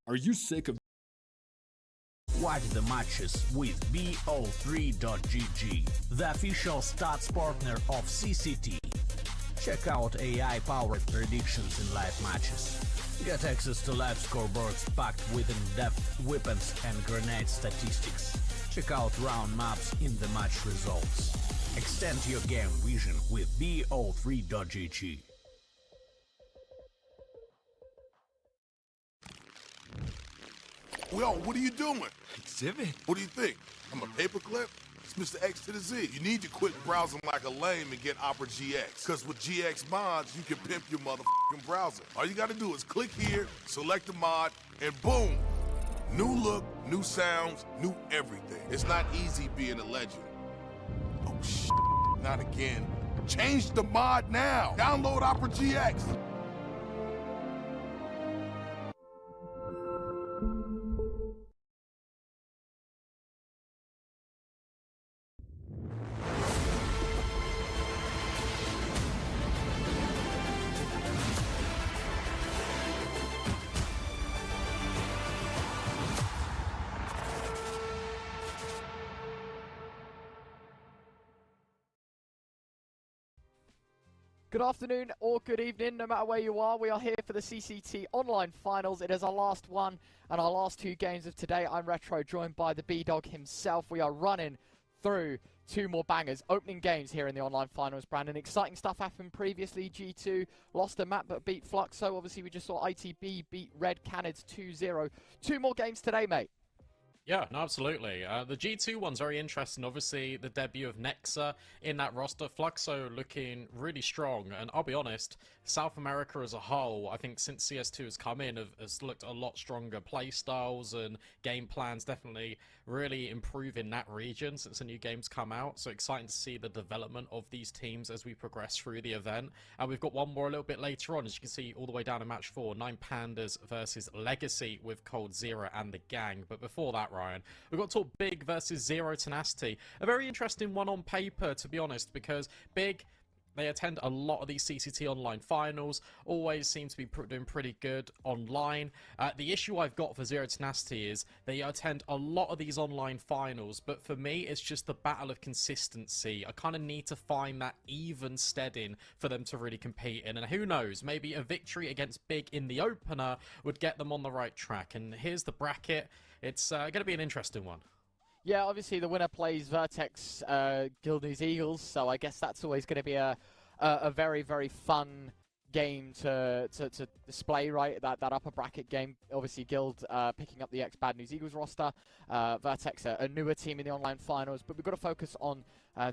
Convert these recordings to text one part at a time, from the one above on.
Are you sick of Watch the matches with BO3.GG, the official stats partner of CCT. Check out AI-powered predictions in live matches. Get access to live scoreboards packed with in-depth weapons and grenade statistics. Check out round maps in the match results. Extend your game vision with BO3.GG. Yo, what are you doing? Exhibit. What do you think? I'm a paperclip? It's Mr. X to the Z. You need to quit browsing like a lame and get Opera GX. Because with GX mods, you can pimp your motherfucking browser. All you gotta do is click here, select the mod, and boom! New look, new sounds, new everything. It's not easy being a legend. Oh, shit. Not again. Change the mod now. Download Opera GX. Good afternoon or good evening, no matter where you are. We are here for the CCT Online Finals. It is our last one and our last two games of today. I'm Retro, joined by the B-Dog himself. We are running through two more bangers. Opening games here in the Online Finals, Brandon. Exciting stuff happened previously. G2 lost a map but beat Fluxo. Obviously, we just saw ITB beat Red Canids 2-0. Two more games today, mate. Yeah, no, absolutely. The G2 one's very interesting. Obviously, the debut of Nexa in that roster. Fluxo looking really strong. And I'll be honest, South America as a whole, I think since CS2 has come in, has looked a lot stronger. Play styles and game plans definitely really improve in that region since the new games come out. So exciting to see the development of these teams as we progress through the event. And we've got one more a little bit later on, as you can see, all the way down in match 4. 9 Pandas versus Legacy with Cold Zero and the gang. But before that, Ryan, we've got to talk Big versus Zero Tenacity. A very interesting one on paper, to be honest, because Big, they attend a lot of these CCT online finals, always seem to be doing pretty good online. The issue I've got for Zero Tenacity is they attend a lot of these online finals, but for me, it's just the battle of consistency. I kind of need to find that even steading for them to really compete in. And who knows, maybe a victory against Big in the opener would get them on the right track. And here's the bracket. It's going to be an interesting one. Yeah, obviously the winner plays Vertex Guildnews Eagles, so I guess that's always going to be a very, very fun game to display, right? That upper bracket game. Obviously, Guild picking up the ex-Bad News Eagles roster. Vertex, a newer team in the online finals, but we've got to focus on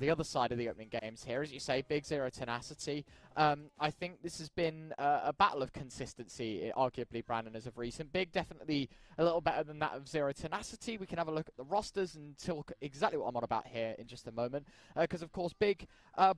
the other side of the opening games here. As you say, Big Zero Tenacity. I think this has been a battle of consistency, arguably, Brandon, as of recent. Big definitely a little better than that of Zero Tenacity. We can have a look at the rosters and talk exactly what I'm on about here in just a moment. Because, of course, Big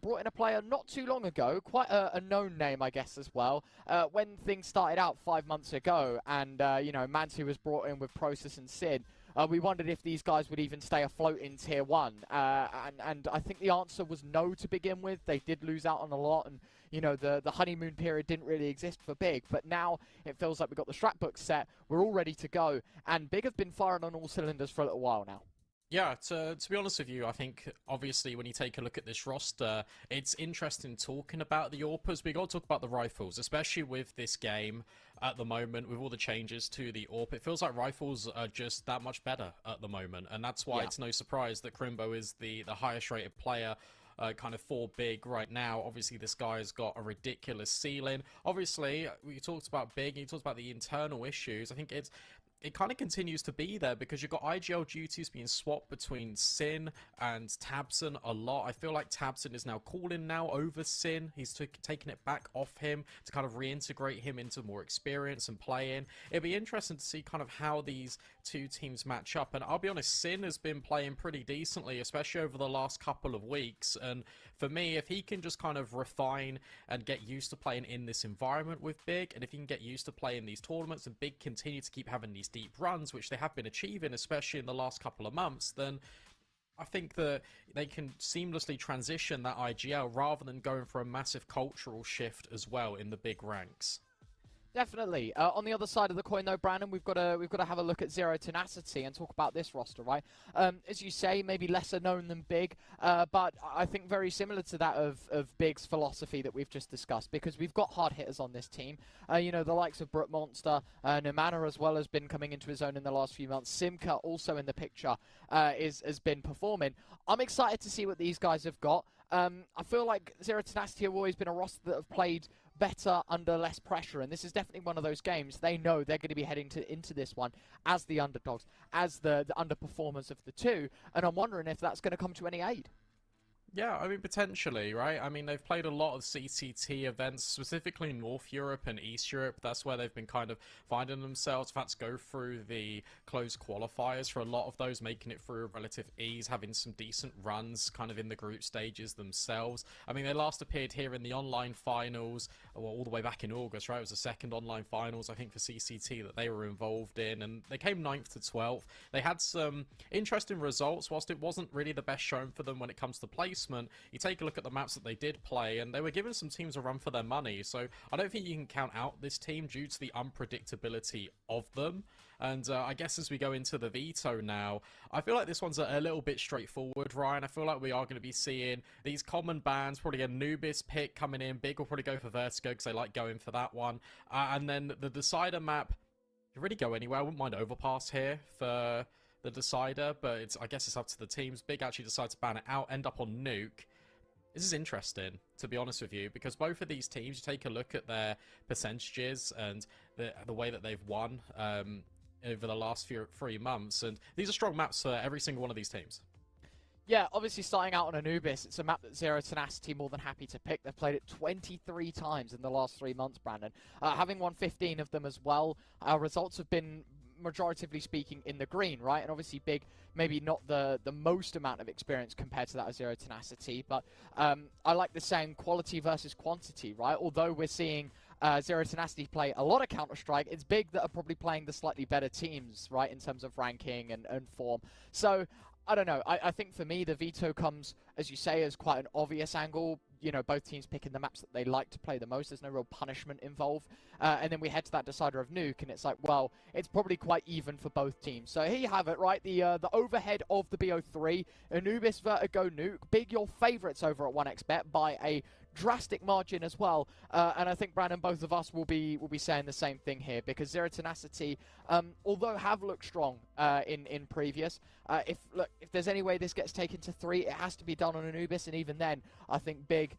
brought in a player not too long ago, quite a known name, I guess, as well. When things started out 5 months ago and, you know, Mantu was brought in with Process and Sid, we wondered if these guys would even stay afloat in Tier 1. And I think the answer was no to begin with. They did lose out on a lot, and, you know, the honeymoon period didn't really exist for Big. But now it feels like we've got the strat book set. We're all ready to go. And Big have been firing on all cylinders for a little while now. Yeah, to be honest with you, I think, obviously, when you take a look at this roster, it's interesting talking about the AWPers. We got to talk about the rifles, especially with this game at the moment, with all the changes to the AWP. It feels like rifles are just that much better at the moment, and that's why it's no surprise that Crimbo is the highest rated player kind of for Big right now. Obviously, this guy's got a ridiculous ceiling. Obviously, we talked about Big, and you talked about the internal issues. I think it kind of continues to be there because you've got IGL duties being swapped between Sin and Tabson a lot. I feel like Tabson is now calling now over Sin. He's taking it back off him to kind of reintegrate him into more experience and playing. It'd be interesting to see kind of how these two teams match up. And I'll be honest, Sin has been playing pretty decently, especially over the last couple of weeks. And for me, if he can just kind of refine and get used to playing in this environment with Big, and if he can get used to playing these tournaments and Big continue to keep having these deep runs, which they have been achieving, especially in the last couple of months, then I think that they can seamlessly transition that IGL rather than going for a massive cultural shift as well in the Big ranks. Definitely. On the other side of the coin, though, Brandon, we've got to have a look at Zero Tenacity and talk about this roster, right? As you say, maybe lesser known than Big, but I think very similar to that of Big's philosophy that we've just discussed, because we've got hard hitters on this team. You know, the likes of Brute Monster, Nomana as well has been coming into his own in the last few months. Simka also in the picture has been performing. I'm excited to see what these guys have got. I feel like Zero Tenacity have always been a roster that have played better under less pressure, and this is definitely one of those games. They know they're going to be heading into this one as the underdogs, as the underperformers of the two, and I'm wondering if that's going to come to any aid. Yeah, I mean, potentially, right? I mean, they've played a lot of CCT events, specifically North Europe and East Europe. That's where they've been kind of finding themselves. They've had to go through the closed qualifiers for a lot of those, making it through relative ease, having some decent runs kind of in the group stages themselves. I mean, they last appeared here in the online finals, well, all the way back in August, right? It was the second online finals, I think, for CCT that they were involved in, and they came 9th to 12th. They had some interesting results, whilst it wasn't really the best shown for them when it comes to placement. You take a look at the maps that they did play, and they were giving some teams a run for their money. So I don't think you can count out this team due to the unpredictability of them. And I guess as we go into the veto now, I feel like this one's a little bit straightforward, Ryan. I feel like we are going to be seeing these common bans, probably a Anubis pick coming in. Big will probably go for Vertigo because they like going for that one. And then the Decider map, you really go anywhere. I wouldn't mind Overpass here for the Decider, but I guess it's up to the teams. Big actually decide to ban it out, end up on Nuke. This is interesting, to be honest with you, because both of these teams, you take a look at their percentages and the way that they've won over the last 3 months, and these are strong maps for every single one of these teams. Yeah, obviously starting out on Anubis, it's a map that Zero Tenacity more than happy to pick. They've played it 23 times in the last 3 months, Brandon. Having won 15 of them as well, our results have been majoritively speaking in the green, right? And obviously Big, maybe not the most amount of experience compared to that of Zero Tenacity, but I like the saying quality versus quantity, right? Although we're seeing Zero Tenacity play a lot of Counter-Strike, it's Big that are probably playing the slightly better teams, right, in terms of ranking and form. So I don't know. I think for me, the veto comes, as you say, as quite an obvious angle. You know, both teams picking the maps that they like to play the most. There's no real punishment involved. And then we head to that decider of Nuke, and it's like, well, it's probably quite even for both teams. So here you have it, right? The overhead of the BO3, Anubis, Vertigo, Nuke. Big your favourites over at 1xBet by a drastic margin as well, and I think Brandon, both of us will be saying the same thing here, because Zero Tenacity, although have looked strong in previous, if there's any way this gets taken to 3, it has to be done on Anubis, and even then, I think Big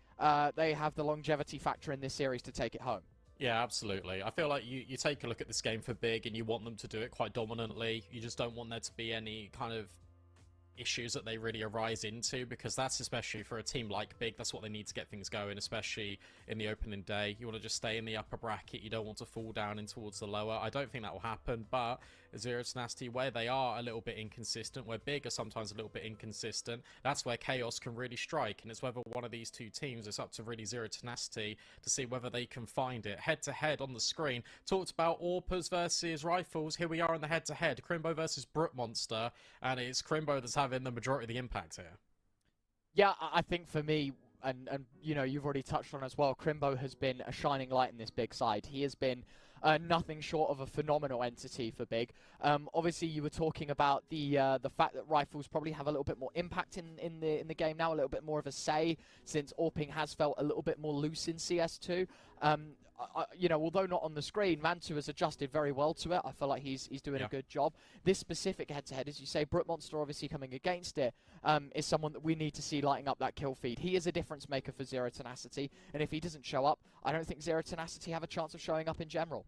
they have the longevity factor in this series to take it home. Yeah, absolutely. I feel like you take a look at this game for Big, and you want them to do it quite dominantly. You just don't want there to be any kind of issues that they really arise into, because that's, especially for a team like Big, that's what they need to get things going, especially in the opening day. You want to just stay in the upper bracket. You don't want to fall down in towards the lower. I don't think that will happen, but Zero Tenacity, where they are a little bit inconsistent, where Big are sometimes a little bit inconsistent, that's where chaos can really strike, and it's whether one of these two teams, it's up to really Zero Tenacity to see whether they can find it. Head to head on the screen, talked about AWPers versus Rifles. Here we are in the head to head, Crimbo versus Brute Monster, and it's Crimbo that's having the majority of the impact here. Yeah, I think for me, and you know, you've already touched on as well, Crimbo has been a shining light in this Big side. He has been nothing short of a phenomenal entity for Big. Obviously, you were talking about the fact that Rifles probably have a little bit more impact in the game now, a little bit more of a say, since AWPing has felt a little bit more loose in CS2. You know, although not on the screen, Mantu has adjusted very well to it. I feel like he's doing a good job. This specific head-to-head, as you say, Brute Monster obviously coming against it, is someone that we need to see lighting up that kill feed. He is a difference maker for Zero Tenacity, and if he doesn't show up, I don't think Zero Tenacity have a chance of showing up in general.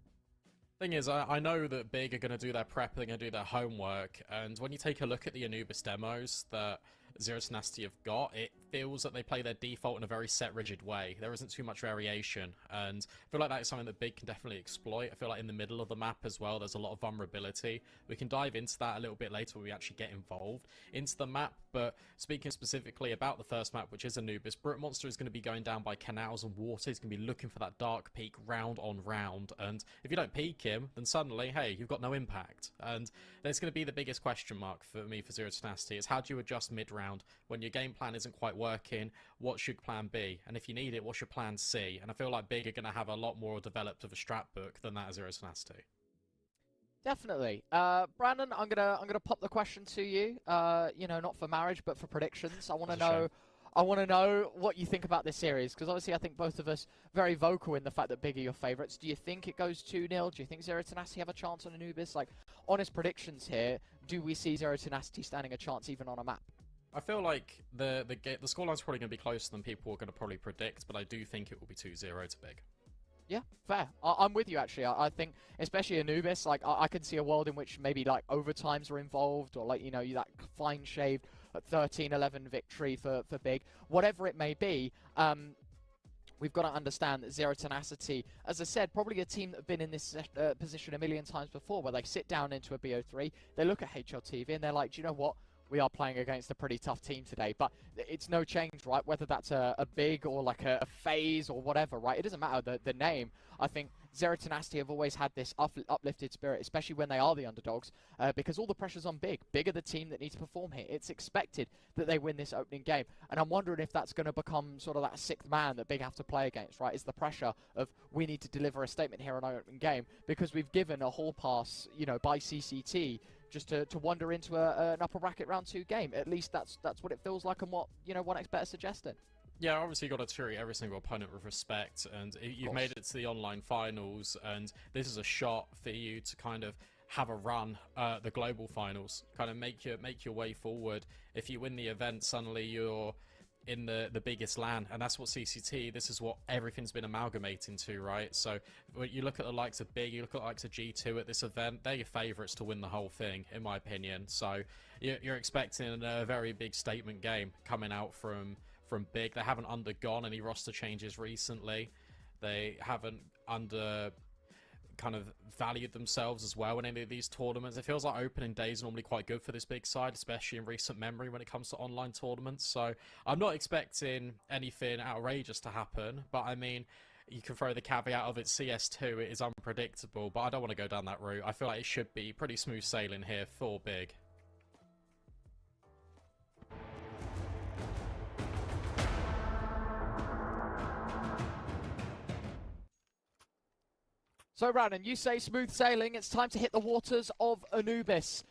Thing is, I know that Big are going to do their prep, they're going to do their homework, and when you take a look at the Anubis demos that Zero Tenacity have got, it feels that they play their default in a very set, rigid way. There isn't too much variation, and I feel like that is something that Big can definitely exploit. I feel like in the middle of the map as well, there's a lot of vulnerability. We can dive into that a little bit later when we actually get involved into the map, but speaking specifically about the first map, which is Anubis, Brute Monster is going to be going down by canals and water. He's going to be looking for that dark peak round on round, and if you don't peek him, then suddenly, hey, you've got no impact. And there's going to be the biggest question mark for me for Zero Tenacity is how do you adjust mid-range round. When your game plan isn't quite working, what's your plan B? And if you need it, what's your plan C? And I feel like Big are going to have a lot more developed of a strat book than that as Zero Tenacity. Definitely. Brandon, I'm gonna pop the question to you. You know, not for marriage, but for predictions. I want to know. I want to know what you think about this series, because obviously I think both of us very vocal in the fact that Big are your favourites. Do you think it goes 2-0? Do you think Zero Tenacity have a chance on Anubis? Like, honest predictions here. Do we see Zero Tenacity standing a chance even on a map? I feel like the scoreline's probably going to be closer than people are going to probably predict, but I do think it will be 2-0 to Big. Yeah, fair. I'm with you, actually. I think, especially Anubis, like, I can see a world in which maybe, like, overtimes are involved, or, like, you know, that fine-shaved 13-11 victory for Big. Whatever it may be, we've got to understand that Zero Tenacity, as I said, probably a team that have been in this position a million times before, where they sit down into a BO3, they look at HLTV, and they're like, do you know what? We are playing against a pretty tough team today, but it's no change, right? Whether that's a Big or like a phase or whatever, right? It doesn't matter the name. I think Zero Tenacity have always had this uplifted spirit, especially when they are the underdogs, because all the pressure's on Big. Big are the team that needs to perform here. It's expected that they win this opening game, and I'm wondering if that's going to become sort of that sixth man that Big have to play against, right? Is the pressure of we need to deliver a statement here on our opening game, because we've given a hall pass, you know, by CCT, just to wander into an upper bracket round 2 game. At least that's what it feels like, and what, you know, 1xBet is suggesting. Yeah, obviously you've got to treat every single opponent with respect, and you've made it to the online finals, and this is a shot for you to kind of have a run at the global finals, kind of make your way forward. If you win the event, suddenly you're in the biggest LAN, and that's what CCT, this is what everything's been amalgamating to, right? So when you look at the likes of Big, you look at the likes of G2 at this event, they're your favourites to win the whole thing, in my opinion. So you're expecting a very big statement game coming out from Big. They haven't undergone any roster changes recently. They haven't kind of valued themselves as well in any of these tournaments. It feels like opening days are normally quite good for this Big side, especially in recent memory when it comes to online tournaments. So I'm not expecting anything outrageous to happen, but I mean, you can throw the caveat of it's CS2, it is unpredictable, but I don't want to go down that route. I feel like it should be pretty smooth sailing here for Big. So, Brandon, you say smooth sailing. It's time to hit the waters of Anubis.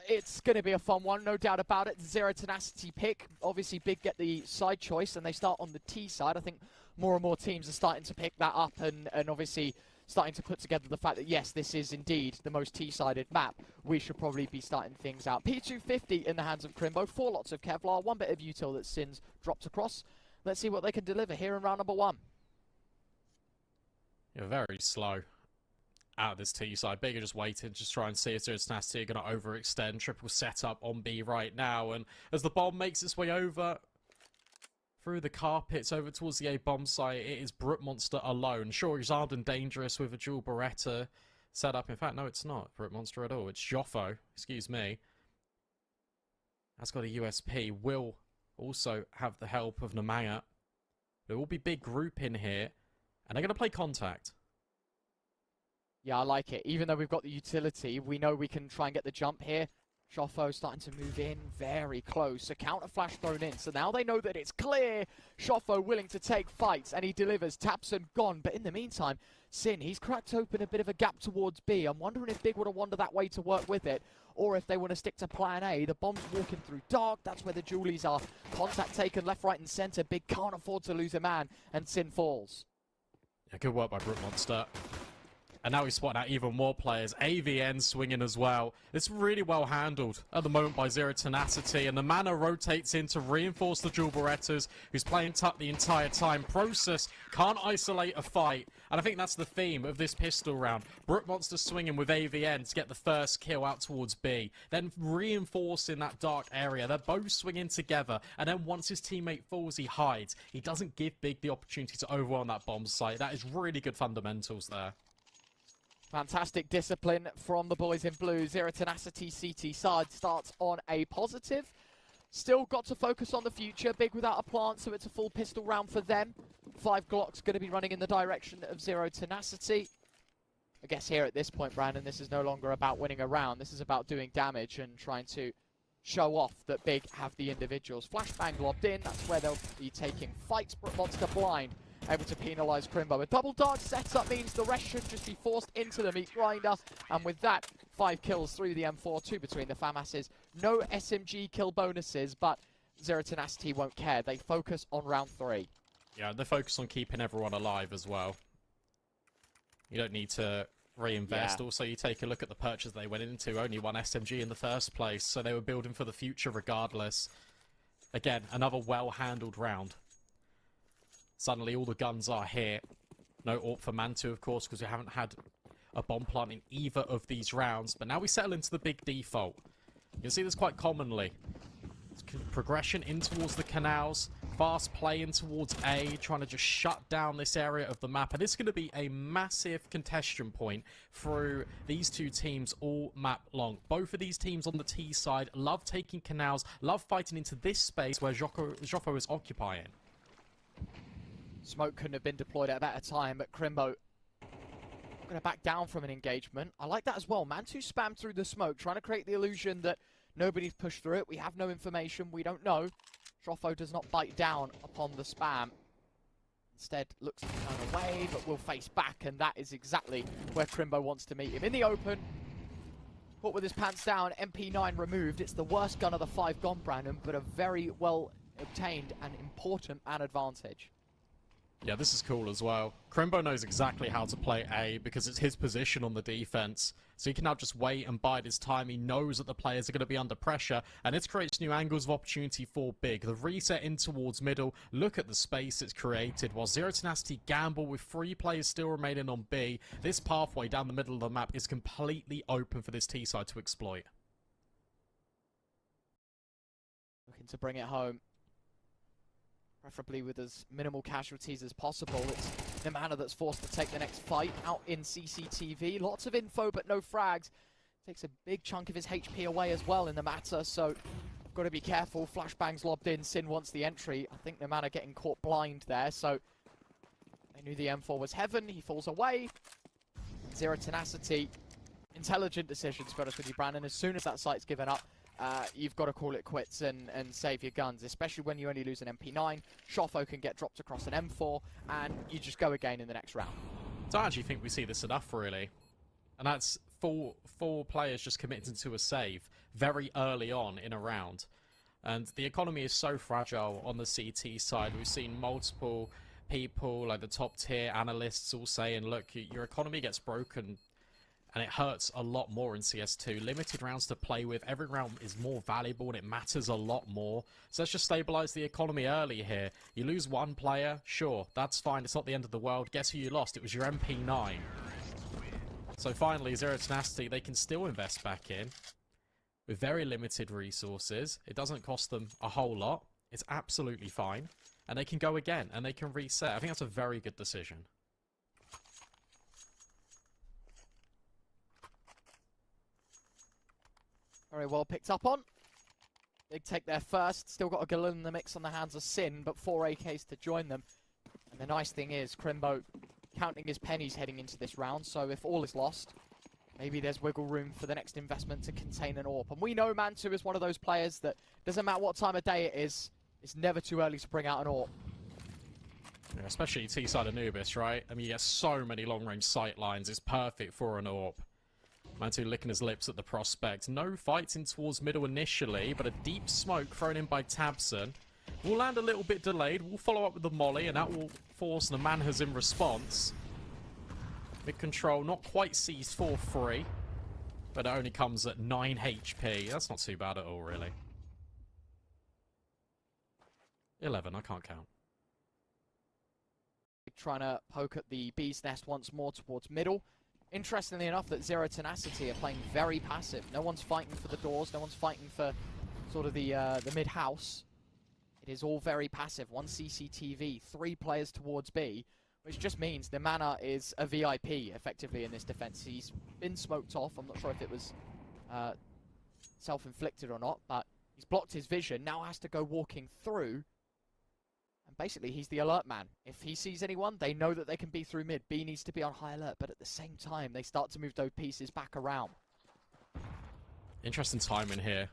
It's going to be a fun one, no doubt about it. Zero Tenacity pick. Obviously, Big get the side choice, and they start on the T side. I think more and more teams are starting to pick that up, and obviously starting to put together the fact that, yes, this is indeed the most T-sided map. We should probably be starting things out. P250 in the hands of Crimbo. 4 lots of Kevlar. 1 bit of util that Sin's dropped across. Let's see what they can deliver here in round number 1. You're very slow out of this T side. Big are just waiting, just try and see if Zero Tenacity are going to overextend. Triple setup on B right now, and as the bomb makes its way over through the carpets over towards the A bomb site, it is Brute Monster alone. Sure, he's armed and dangerous with a dual Beretta set up. In fact, no, it's not Brute Monster at all. It's Joffo, excuse me. That's got a USP. Will also have the help of Namanga. There will be big group in here, and they're going to play contact. Yeah, I like it. Even though we've got the utility, we know we can try and get the jump here. Shoffo starting to move in very close. A counter flash thrown in. So now they know that it's clear. Shoffo willing to take fights, and he delivers. Taps and gone. But in the meantime, Sin, he's cracked open a bit of a gap towards B. I'm wondering if Big would have wandered that way to work with it, or if they want to stick to plan A. The bomb's walking through dark. That's where the Julies are. Contact taken left, right, and center. Big can't afford to lose a man, and Sin falls. Yeah, good work by Brute Monster. And now he's spotting out even more players. AVN swinging as well. It's really well handled at the moment by Zero Tenacity. And the mana rotates in to reinforce the dual Berettas, who's playing Tuck the entire time. Process can't isolate a fight. And I think that's the theme of this pistol round. Brute Monster swinging with AVN to get the first kill out towards B. Then reinforcing that dark area. They're both swinging together. And then once his teammate falls, he hides. He doesn't give Big the opportunity to overwhelm that bomb site. That is really good fundamentals there. Fantastic discipline from the boys in blue. Zero Tenacity CT side starts on a positive. Still got to focus on the future. Big without a plant, so it's a full pistol round for them. 5 Glocks going to be running in the direction of Zero Tenacity. I guess here at this point, Brandon, this is no longer about winning a round. This is about doing damage and trying to show off that Big have the individuals. Flashbang lobbed in, that's where they'll be taking fights. Monster blind, able to penalise Crimbo. A double dodge setup means the rest should just be forced into the meat grinder, and with that, 5 kills through the M4, 2 between the FAMASs. No SMG kill bonuses, but Zero Tenacity won't care. They focus on round 3. Yeah, they focus on keeping everyone alive as well. You don't need to reinvest. Yeah. Also, you take a look at the purchase they went into, only 1 SMG in the first place, so they were building for the future regardless. Again, another well-handled round. Suddenly all the guns are here. No AWP for Mantu, of course, because we haven't had a bomb plant in either of these rounds. But now we settle into the big default. You can see this quite commonly. It's progression in towards the canals. Fast play in towards A, trying to just shut down this area of the map. And it's going to be a massive contention point through these two teams all map long. Both of these teams on the T side love taking canals, love fighting into this space where Joffo is occupying. Smoke couldn't have been deployed at a better time, but Crimbo going to back down from an engagement. I like that as well. Mantu spammed through the smoke, trying to create the illusion that nobody's pushed through it. We have no information. We don't know. Joffo does not bite down upon the spam. Instead, looks to turn away, but will face back, and that is exactly where Crimbo wants to meet him. In the open, caught with his pants down, MP9 removed. It's the worst gun of the 5 gone, Brandon, but a very well obtained and important an advantage. Yeah, this is cool as well. Crimbo knows exactly how to play A because it's his position on the defense. So he can now just wait and bide his time. He knows that the players are going to be under pressure, and it creates new angles of opportunity for Big. The reset in towards middle. Look at the space it's created. While Zero Tenacity gamble with 3 players still remaining on B, this pathway down the middle of the map is completely open for this T side to exploit. Looking to bring it home. Preferably with as minimal casualties as possible. It's Nemana that's forced to take the next fight out in CCTV. Lots of info, but no frags. Takes a big chunk of his HP away as well in the matter, so got to be careful. Flashbang's lobbed in. Sin wants the entry. I think Nemana getting caught blind there, so they knew the M4 was heaven. He falls away. Zero Tenacity. Intelligent decision, to be honest with you, Brandon. As soon as that site's given up, you've got to call it quits and save your guns, especially when you only lose an MP9. Shoffo can get dropped across an M4, and you just go again in the next round. So I actually think we see this enough, really. And that's four players just committing to a save very early on in a round. And the economy is so fragile on the CT side. We've seen multiple people, like the top tier analysts, all saying, look, your economy gets broken and it hurts a lot more in CS2. Limited rounds to play with. Every round is more valuable and it matters a lot more. So let's just stabilize the economy early here. You lose 1 player, sure, that's fine. It's not the end of the world. Guess who you lost? It was your MP9. So finally, Zero Tenacity, they can still invest back in with very limited resources. It doesn't cost them a whole lot. It's absolutely fine. And they can go again and they can reset. I think that's a very good decision. Very well picked up on. Big take there first. Still got a Galil in the mix on the hands of Sin, but 4 AKs to join them. And the nice thing is, Crimbo counting his pennies heading into this round, so if all is lost, maybe there's wiggle room for the next investment to contain an AWP. And we know Mantu is one of those players that doesn't matter what time of day it is, it's never too early to bring out an AWP. Yeah, especially T-side Anubis, right? I mean, you get so many long-range sight lines. It's perfect for an AWP. Mantu licking his lips at the prospect. No fights in towards middle initially, but a deep smoke thrown in by Tabson. Will land a little bit delayed. We'll follow up with the molly, and that will force Nemanhas in response. Mid control not quite seized for free, but it only comes at 9 HP. That's not too bad at all, really. 11, I can't count. Trying to poke at the bee's nest once more towards middle. Interestingly enough, that Zero Tenacity are playing very passive. No one's fighting for the doors. No one's fighting for sort of the mid-house. It is all very passive. 1 CCTV, 3 players towards B, which just means Nemana is a VIP, effectively, in this defense. He's been smoked off. I'm not sure if it was self-inflicted or not, but he's blocked his vision. Now has to go walking through. And basically, he's the alert man. If he sees anyone, they know that they can be through mid. B needs to be on high alert, but at the same time, they start to move those pieces back around. Interesting timing here.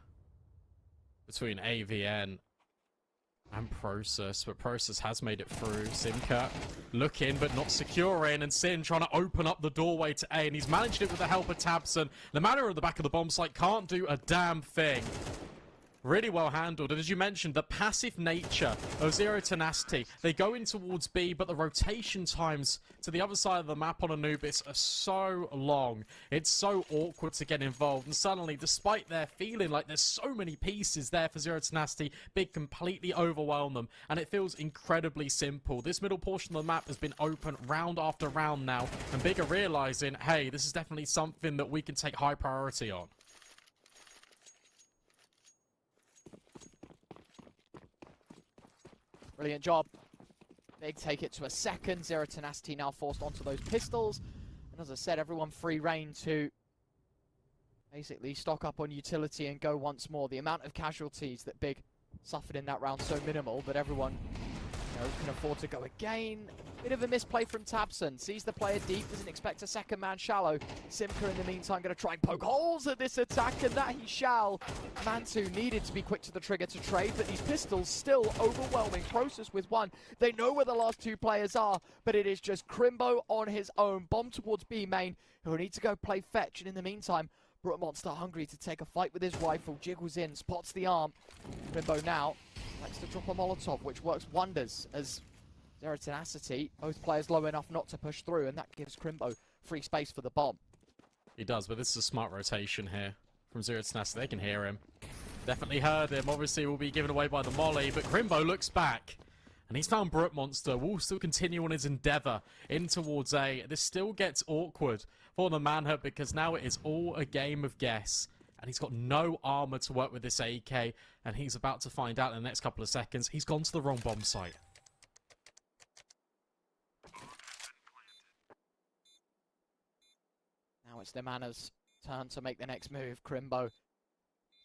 between AVN and Process, but Process has made it through. Simka looking but not securing, and Sin trying to open up the doorway to A, and he's managed it with the help of Tabson. The Manor at the back of the bomb site can't do a damn thing. Really well handled, and as you mentioned, the passive nature of Zero Tenacity. They go in towards B, but the rotation times to the other side of the map on Anubis are so long. It's so awkward to get involved, and suddenly, despite their feeling like there's so many pieces there for Zero Tenacity, Big completely overwhelm them, and it feels incredibly simple. This middle portion of the map has been open round after round now, and Big are realizing, hey, this is definitely something that we can take high priority on. Brilliant job. Big take it to a second. Zero Tenacity now forced onto those pistols. And as I said, everyone free reign to basically stock up on utility and go once more. The amount of casualties that Big suffered in that round so minimal, but everyone can afford to go again. Bit of a misplay from Tabson. Sees the player deep, doesn't expect a second man shallow. Simka in the meantime going to try and poke holes at this attack, and that he shall. Mantu needed to be quick to the trigger to trade, but these pistols still overwhelming. Process with one. They know where the last two players are, but it is just Crimbo on his own. Bomb towards B main, who will need to go play fetch, and in the meantime, Brute Monster hungry to take a fight with his rifle. Jiggles in, spots the arm. Crimbo now likes to drop a Molotov, which works wonders as Zero Tenacity, both players low enough not to push through, and that gives Crimbo free space for the bomb. He does, but this is a smart rotation here from Zero Tenacity. They can hear him. Definitely heard him. Obviously, will be given away by the molly, but Crimbo looks back, and he's found Brute Monster. Will still continue on his endeavor in towards A. This still gets awkward for the Manhunt because now it is all a game of guess. And he's got no armor to work with this AK, and he's about to find out in the next couple of seconds. He's gone to the wrong bomb site. Now it's the Mana's turn to make the next move. Crimbo,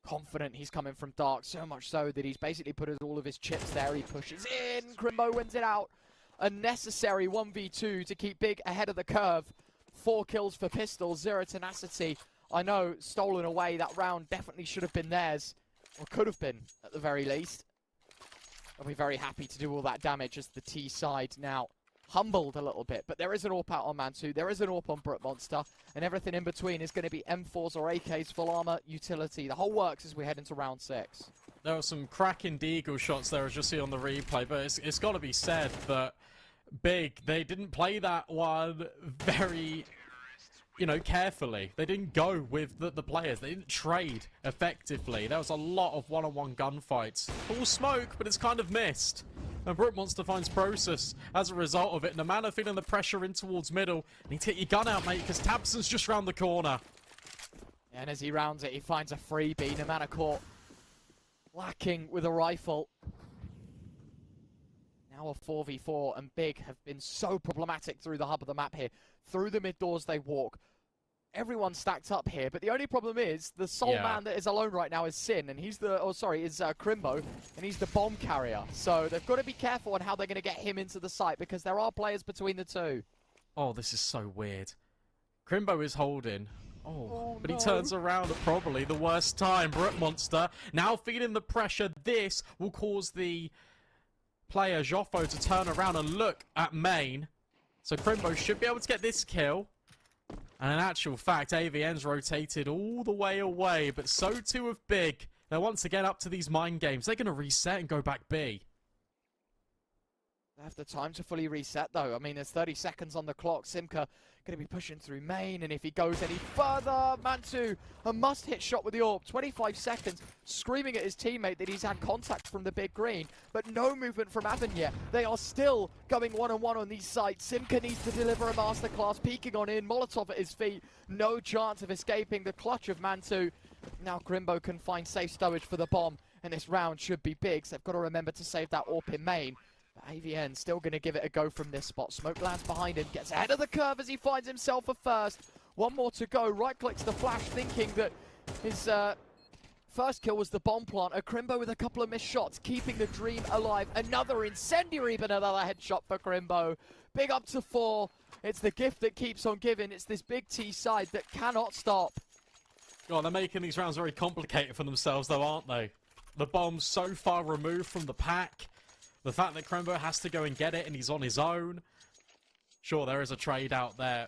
confident he's coming from dark, so much so that he's basically put all of his chips there. He pushes in, Crimbo wins it out. A necessary 1v2 to keep Big ahead of the curve. 4 kills for pistols, Zero Tenacity. I know, stolen away, that round definitely should have been theirs, or could have been, at the very least. I'll be very happy to do all that damage as the T side now humbled a little bit, but there is an AWP out on Mantu, there is an AWP on Brute Monster, and everything in between is going to be M4s or AKs, full armor, utility. The whole works as we head into round 6. There were some cracking deagle shots there, as you'll see on the replay, but it's got to be said that Big, they didn't play that one very, carefully. They didn't go with the players. They didn't trade effectively. There was a lot of one-on-one gunfights. All smoke, but it's kind of missed. And Brute Monster finds Process as a result of it. Namana feeling the pressure in towards middle. And you take your gun out, mate, because Tabson's just round the corner. And as he rounds it, he finds a freebie. Namana caught lacking with a rifle. Now a 4v4, and Big have been so problematic through the hub of the map here. Through the mid doors they walk. Everyone's stacked up here, but the only problem is the sole man that is alone right now is Sin, and he's the, Crimbo, and he's the bomb carrier. So they've got to be careful on how they're going to get him into the site, because there are players between the two. Oh, this is so weird. Crimbo is holding. But he turns around at probably the worst time. Brute Monster now feeling the pressure. This will cause the player Joffo to turn around and look at main. So Crimbo should be able to get this kill. And in actual fact, AVN's rotated all the way away, but so too have Big. They're once again up to these mind games. They're going to reset and go back B. They have the time to fully reset, though. I mean, there's 30 seconds on the clock. Simka going to be pushing through main, and if he goes any further, Mantu, a must-hit shot with the AWP. 25 seconds, screaming at his teammate that he's had contact from the big green, but no movement from Avon yet. They are still going one-on-one on these sites. Simka needs to deliver a masterclass, peeking on in, Molotov at his feet. No chance of escaping the clutch of Mantu. Now Crimbo can find safe stowage for the bomb, and this round should be big, so they've got to remember to save that AWP in main. But AVN still going to give it a go from this spot. Smoke lands behind him, gets ahead of the curve as he finds himself a first. One more to go, right-clicks the flash, thinking that his first kill was the bomb planter. Crimbo with a couple of missed shots, keeping the dream alive. Another incendiary, but another headshot for Crimbo. Big up to 4. It's the gift that keeps on giving. It's this big T side that cannot stop. God, they're making these rounds very complicated for themselves, though, aren't they? The bomb's so far removed from the pack. The fact that Crembo has to go and get it and he's on his own. Sure, there is a trade out there.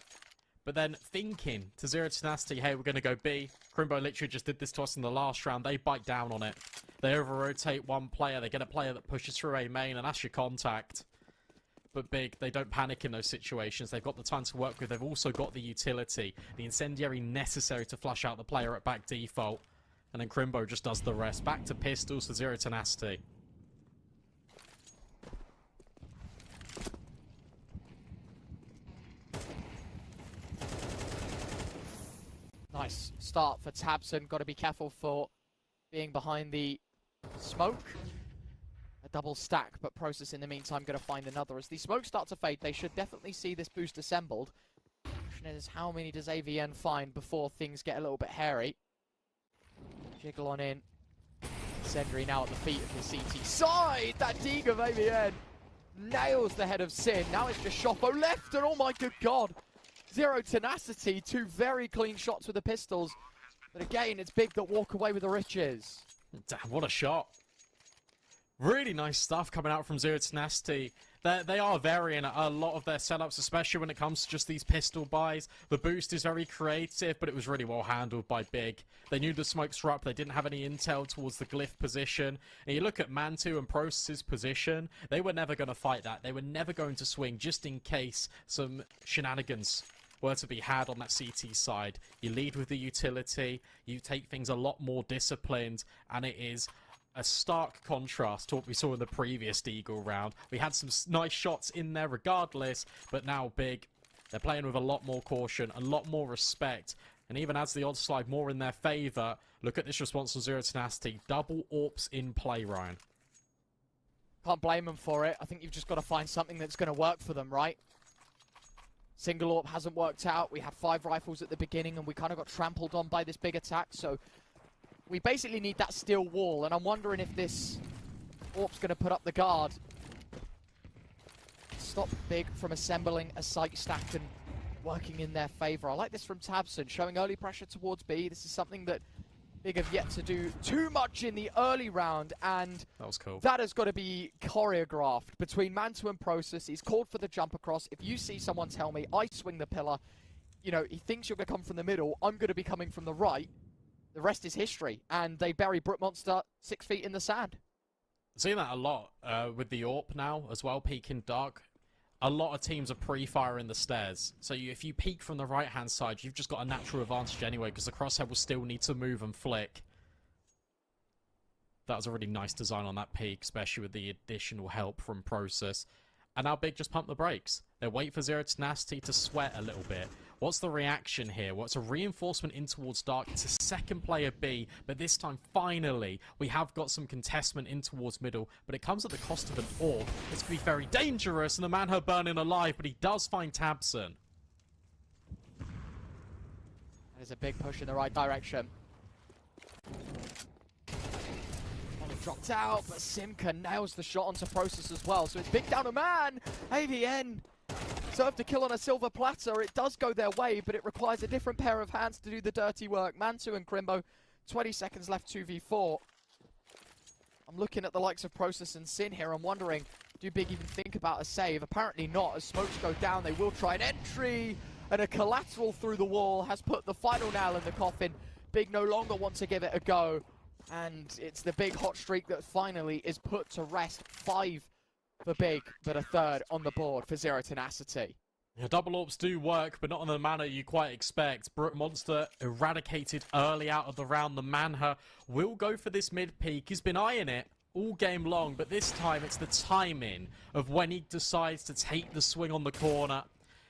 But then thinking to Zero Tenacity, hey, we're going to go B. Crimbo literally just did this to us in the last round. They bite down on it. They over-rotate one player. They get a player that pushes through A main, and that's your contact. But Big, they don't panic in those situations. They've got the time to work with. They've also got the utility, the incendiary necessary to flush out the player at back default. And then Crimbo just does the rest. Back to pistols for Zero Tenacity. Nice start for Tabson. Got to be careful for being behind the smoke. A double stack, but Process in the meantime going to find another. As the smoke start to fade, they should definitely see this boost assembled. Question is, how many does AVN find before things get a little bit hairy? Jiggle on in. Sendry now at the feet of the CT side. That dig of AVN nails the head of Sin. Now it's just Shoppo left, and oh my good god. Zero Tenacity, 2 very clean shots with the pistols. But again, it's Big that walk away with the riches. Damn, what a shot. Really nice stuff coming out from Zero Tenacity. They are varying a lot of their setups, especially when it comes to just these pistol buys. The boost is very creative, but it was really well handled by Big. They knew the smokes were up. They didn't have any intel towards the glyph position. And you look at Mantu and Process's position, they were never going to fight that. They were never going to swing just in case some shenanigans were to be had on that CT side. You lead with the utility, you take things a lot more disciplined, and it is a stark contrast to what we saw in the previous Deagle round. We had some nice shots in there regardless, but now Big, they're playing with a lot more caution, a lot more respect, and even as the odds slide more in their favour, look at this response from Zero Tenacity. Double AWPs in play, Ryan. Can't blame them for it. I think you've just got to find something that's going to work for them, right? Single AWP hasn't worked out. We had 5 rifles at the beginning and we kind of got trampled on by this big attack. So we basically need that steel wall. And I'm wondering if this AWP's going to put up the guard. Stop Big from assembling a site stack and working in their favour. I like this from Tabson, showing early pressure towards B. This is something that Big have yet to do too much in the early round, and that was cool. That has got to be choreographed between Mantu and Process. He's called for the jump across. If you see someone tell me, I swing the pillar, you know, he thinks you're going to come from the middle, I'm going to be coming from the right. The rest is history, and they bury Brute Monster 6 feet in the sand. Seeing that a lot with the AWP now as well, peeking dark. A lot of teams are pre-firing the stairs. So if you peek from the right-hand side, you've just got a natural advantage anyway, because the crosshair will still need to move and flick. That was a really nice design on that peek, especially with the additional help from Process. And now Big just pump the brakes. They wait for Zero Tenacity to sweat a little bit. What's the reaction here? Well, it's a reinforcement in towards Dark. It's a second player B, but this time, finally, we have got some contestment in towards middle, but it comes at the cost of an AWP. It's going to be very dangerous, and the man her burning alive, but he does find Tabson. That is a big push in the right direction. Dropped out, but Simka nails the shot onto Process as well, so it's Big down a man! AVN served a kill on a silver platter. It does go their way, but it requires a different pair of hands to do the dirty work. Mantu and Crimbo, 20 seconds left, 2v4. I'm looking at the likes of Process and Sin here. I'm wondering, do Big even think about a save? Apparently not. As smokes go down, they will try an entry, and a collateral through the wall has put the final nail in the coffin. Big no longer wants to give it a go, and it's the Big hot streak that finally is put to rest. 5 for Big, but a third on the board for Zero Tenacity. Yeah, double AWPs do work, but not in the manner you quite expect. Brute Monster eradicated early out of the round. The Manha will go for this mid peak. He's been eyeing it all game long, but this time it's the timing of when he decides to take the swing on the corner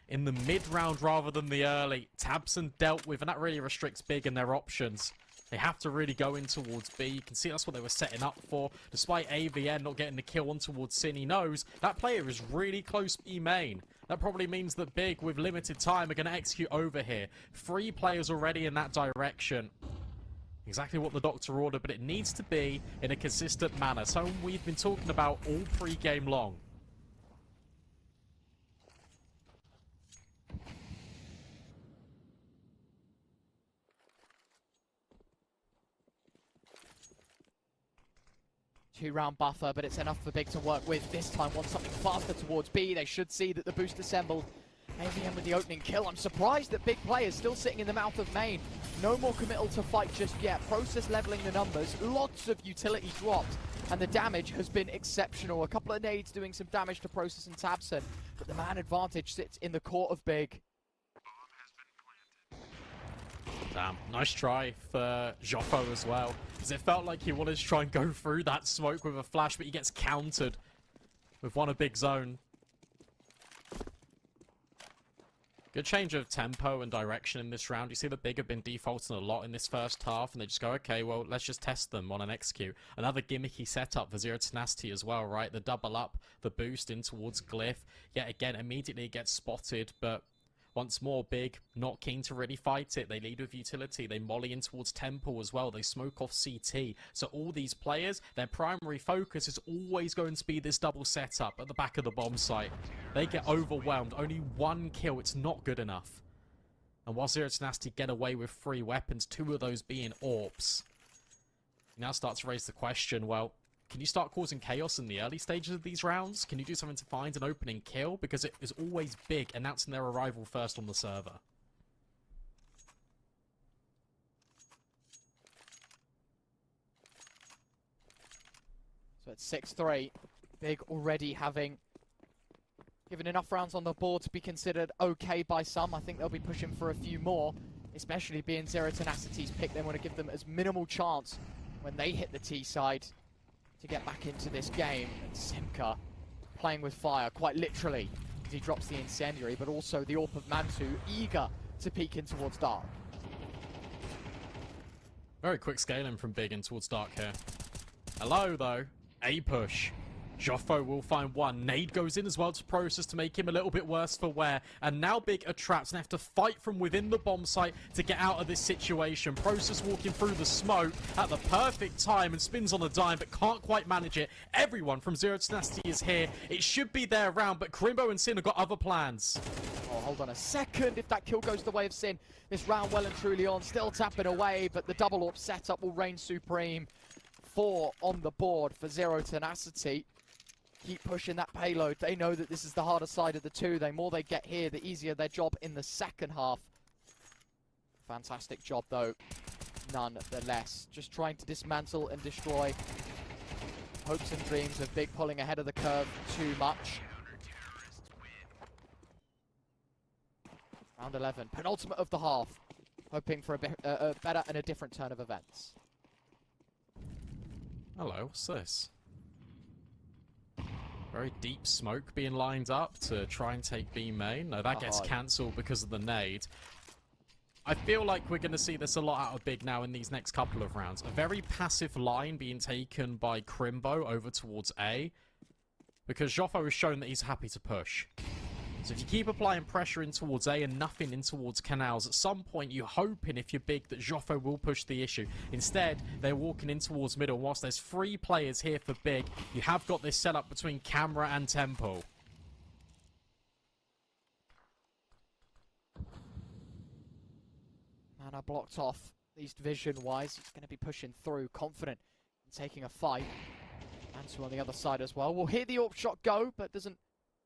in the mid round rather than the early. Tabson dealt with, and that really restricts Big and their options. They have to really go in towards B. You can see that's what they were setting up for. Despite AVN not getting the kill on towards Sin, he knows that player is really close B main. That probably means that Big, with limited time, are going to execute over here. 3 players already in that direction. Exactly what the doctor ordered, but it needs to be in a consistent manner. So we've been talking about all pre-game long. 2-round buffer, but it's enough for Big to work with. This time wants something faster towards B. They should see that the boost assembled. AVM with the opening kill. I'm surprised that Big Play is still sitting in the mouth of main. No more committal to fight just yet. Process leveling the numbers. Lots of utility dropped, and the damage has been exceptional. A couple of nades doing some damage to Process and Tabson, but the man advantage sits in the court of Big. Damn, nice try for Joffo as well, because it felt like he wanted to try and go through that smoke with a flash, but he gets countered with one of Big zone. Good change of tempo and direction in this round. You see the Big have been defaulting a lot in this first half, and they just go, okay, well, let's just test them on an execute. Another gimmicky setup for Zero Tenacity as well, right? The double up, the boost in towards Glyph. Yet again, immediately gets spotted, but once more, Big not keen to really fight it. They lead with utility. They molly in towards Temple as well. They smoke off CT. So all these players, their primary focus is always going to be this double setup at the back of the bomb site. They get overwhelmed. Only one kill. It's not good enough. And while Zero Tenacity get away with 3 weapons, 2 of those being AWPs, now starts to raise the question, well, can you start causing chaos in the early stages of these rounds? Can you do something to find an opening kill? Because it is always Big announcing their arrival first on the server. So it's 6-3. Big already having given enough rounds on the board to be considered okay by some. I think they'll be pushing for a few more, especially being Zero Tenacity's pick. They want to give them as minimal chance when they hit the T side to get back into this game. And Simka playing with fire, quite literally, as he drops the incendiary, but also the AWP of Mantu, eager to peek in towards Dark. Very quick scaling from Big in towards Dark here. Hello, though. A push. Joffo will find one. Nade goes in as well to Process to make him a little bit worse for wear. And now Big are trapped and have to fight from within the bomb site to get out of this situation. Process walking through the smoke at the perfect time and spins on a dime, but can't quite manage it. Everyone from Zero Tenacity is here. It should be their round, but Crimbo and Sin have got other plans. Oh, hold on a second. If that kill goes the way of Sin, this round well and truly on. Still tapping away, but the double AWP setup will reign supreme. 4 on the board for Zero Tenacity. Keep pushing that payload. They know that this is the harder side of the two. The more they get here, the easier their job in the second half. Fantastic job, though, nonetheless. Just trying to dismantle and destroy hopes and dreams of Big pulling ahead of the curve too much. Round 11, penultimate of the half. Hoping for a better and a different turn of events. Hello, what's this? Very deep smoke being lined up to try and take B main. No, that gets cancelled because of the nade. I feel like we're going to see this a lot out of Big now in these next couple of rounds. A very passive line being taken by Crimbo over towards A, because Joffo has shown that he's happy to push. So if you keep applying pressure in towards A and nothing in towards canals, at some point you're hoping, if you're Big, that Joffo will push the issue. Instead, they're walking in towards middle. Whilst there's 3 players here for Big, you have got this setup between Camera and Temple. Mana blocked off, at least vision-wise. He's going to be pushing through, confident in taking a fight. Mansu on the other side as well. We'll hear the AWP shot go, but doesn't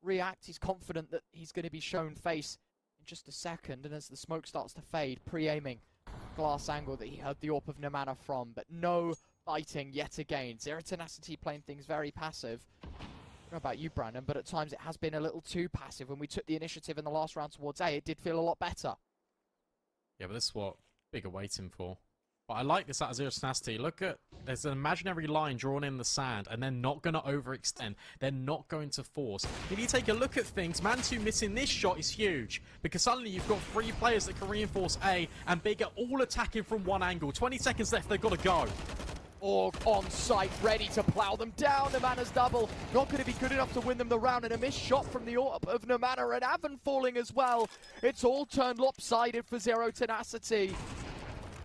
react. He's confident that he's going to be shown face in just a second, and as the smoke starts to fade, pre-aiming glass angle that he heard the AWP of Namana from, but no biting yet again. Zero Tenacity playing things very passive. I don't know about you, Brandon, but at times it has been a little too passive. When we took the initiative in the last round towards A, it did feel a lot better. Yeah, but this is what Big are waiting for. But I like this out of Zero Tenacity. Look at, there's an imaginary line drawn in the sand, and they're not going to overextend. They're not going to force. If you take a look at things, Mantu missing this shot is huge, because suddenly you've got 3 players that can reinforce A, and Big are all attacking from one angle. 20 seconds left, they've got to go. Org on site, ready to plow them down. Namana's double, not going to be good enough to win them the round, and a missed shot from the AWP of Namana, and Avon falling as well. It's all turned lopsided for Zero Tenacity.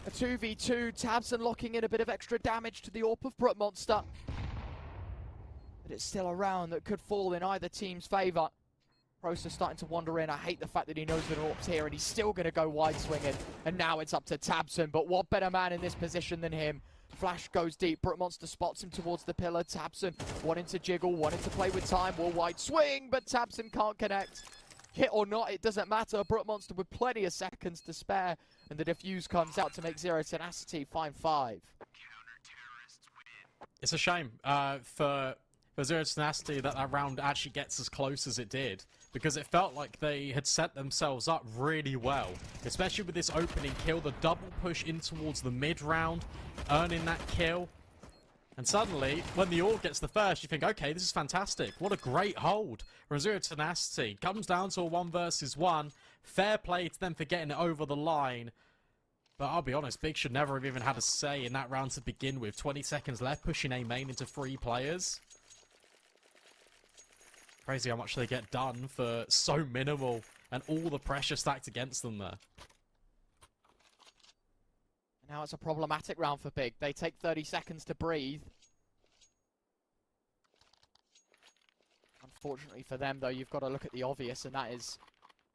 A 2v2, Tabson locking in a bit of extra damage to the AWP of Brute Monster. But it's still a round that could fall in either team's favour. Process starting to wander in. I hate the fact that he knows that AWP's here and he's still going to go wide swinging. And now it's up to Tabson, but what better man in this position than him? Flash goes deep. Brook Monster spots him towards the pillar. Tabson wanting to jiggle, wanting to play with time. Wall wide swing, but Tabson can't connect. Hit or not, it doesn't matter. Brook Monster with plenty of seconds to spare. And the defuse comes out to make Zero Tenacity find 5. It's a shame for Zero Tenacity that round actually gets as close as it did, because it felt like they had set themselves up really well, especially with this opening kill, the double push in towards the mid-round, earning that kill. And suddenly, when the Orb gets the first, you think, okay, this is fantastic. What a great hold. From Zero Tenacity comes down to a 1 versus 1. Fair play to them for getting it over the line. But I'll be honest, Big should never have even had a say in that round to begin with. 20 seconds left, pushing A main into 3 players. Crazy how much they get done for so minimal, and all the pressure stacked against them there. Now it's a problematic round for Big. They take 30 seconds to breathe. Unfortunately for them, though, you've got to look at the obvious, and that is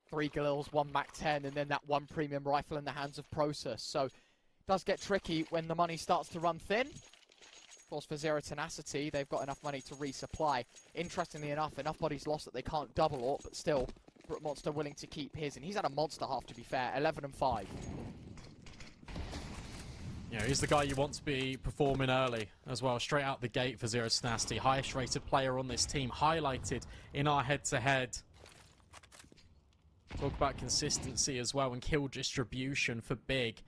3 Galils, 1 Mac-10, and then that 1 premium rifle in the hands of Process. So it does get tricky when the money starts to run thin. Of course, for Zero Tenacity, they've got enough money to resupply. Interestingly enough bodies lost that they can't double AWP, but still, Brook Monster willing to keep his, and he's had a monster half, to be fair, 11 and 5. You know, he's the guy you want to be performing early as well, straight out the gate for Zero Tenacity. Highest rated player on this team, highlighted in our head-to-head. Talk about consistency as well and kill distribution for Big.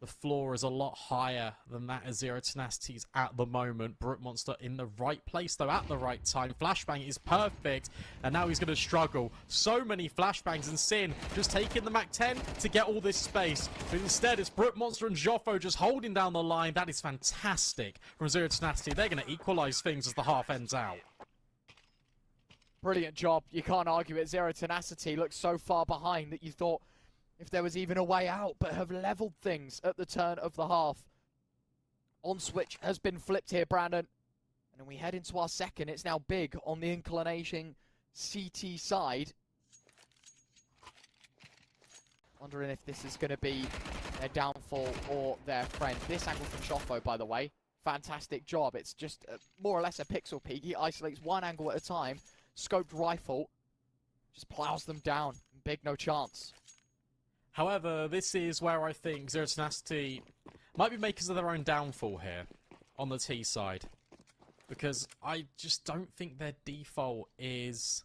The floor is a lot higher than that as Zero Tenacity's at the moment. Brook Monster in the right place though at the right time. Flashbang is perfect, and now he's going to struggle. So many flashbangs, and Sin just taking the Mac-10 to get all this space. But instead it's Brook Monster and Joffo just holding down the line. That is fantastic from Zero Tenacity. They're going to equalize things as the half ends out. Brilliant job. You can't argue it. Zero Tenacity looks so far behind that you thought if there was even a way out, but have leveled things at the turn of the half. On switch has been flipped here, Brandon. And then we head into our second. It's now Big on the inclination CT side. Wondering if this is going to be their downfall or their friend. This angle from Shoffo, by the way, fantastic job. It's just more or less a pixel peek. He isolates one angle at a time. Scoped rifle. Just plows them down. Big, no chance. However, this is where I think Zero Tenacity might be makers of their own downfall here on the T side. Because I just don't think their default is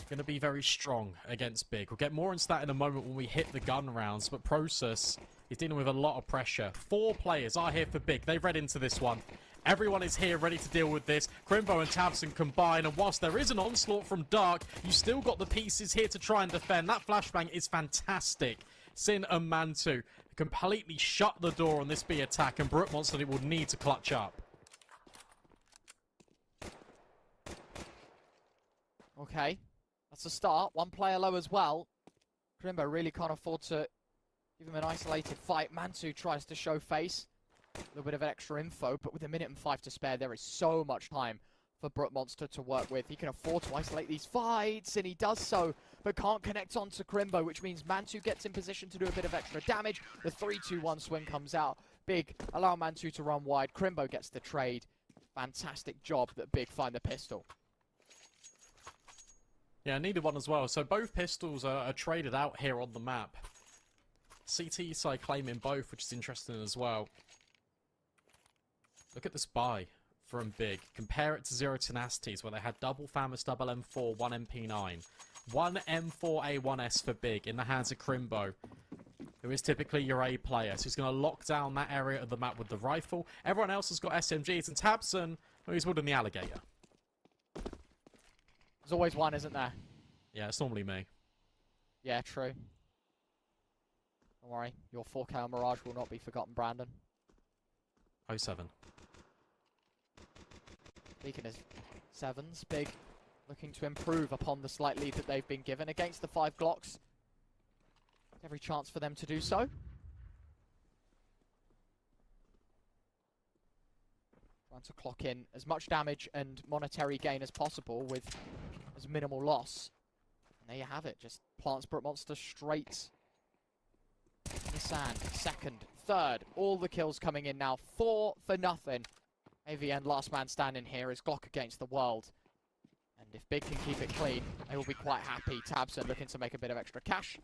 going to be very strong against Big. We'll get more into that in a moment when we hit the gun rounds, but Process is dealing with a lot of pressure. 4 players are here for Big. They've read into this one. Everyone is here ready to deal with this. Crimbo and Tabson combine, and whilst there is an onslaught from Dark, you still got the pieces here to try and defend. That flashbang is fantastic. Sin and Mantu completely shut the door on this B attack, and Brook Monster will need to clutch up. Okay, that's a start. 1 player low as well. Crimbo really can't afford to give him an isolated fight. Mantu tries to show face. A little bit of extra info, but with 1 minute and 5 to spare, there is so much time for Brook Monster to work with. He can afford to isolate these fights, and he does so, but can't connect onto Crimbo, which means Mantu gets in position to do a bit of extra damage. The 3-2-1 swing comes out. Big, allow Mantu to run wide. Crimbo gets the trade. Fantastic job that Big find the pistol. Yeah, needed one as well. So both pistols are traded out here on the map. CT side claiming both, which is interesting as well. Look at this buy from Big. Compare it to Zero Tenacities, where they had double FAMAS, double M4, 1 MP9. 1 M4A1S for Big in the hands of Crimbo, who is typically your A player. So he's going to lock down that area of the map with the rifle. Everyone else has got SMGs, and Tabson, well, he's holding the alligator. There's always one, isn't there? Yeah, it's normally me. Yeah, true. Don't worry, your 4K on Mirage will not be forgotten, Brandon. 07. Speaking of 7s, Big looking to improve upon the slight lead that they've been given against the 5 Glocks. Every chance for them to do so. Trying to clock in as much damage and monetary gain as possible with as minimal loss. And there you have it, just plants Brook Monster straight in the sand. Second, third. All the kills coming in now. 4 for nothing. AVN last man standing here is Glock against the world. And if Big can keep it clean, they will be quite happy. Tabson looking to make a bit of extra cash.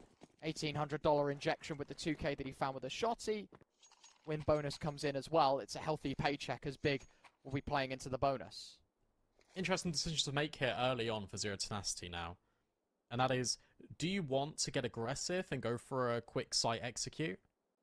$1,800 injection with the 2K that he found with a shotty. Win bonus comes in as well. It's a healthy paycheck as Big will be playing into the bonus. Interesting decision to make here early on for Zero Tenacity now. And that is, do you want to get aggressive and go for a quick site execute?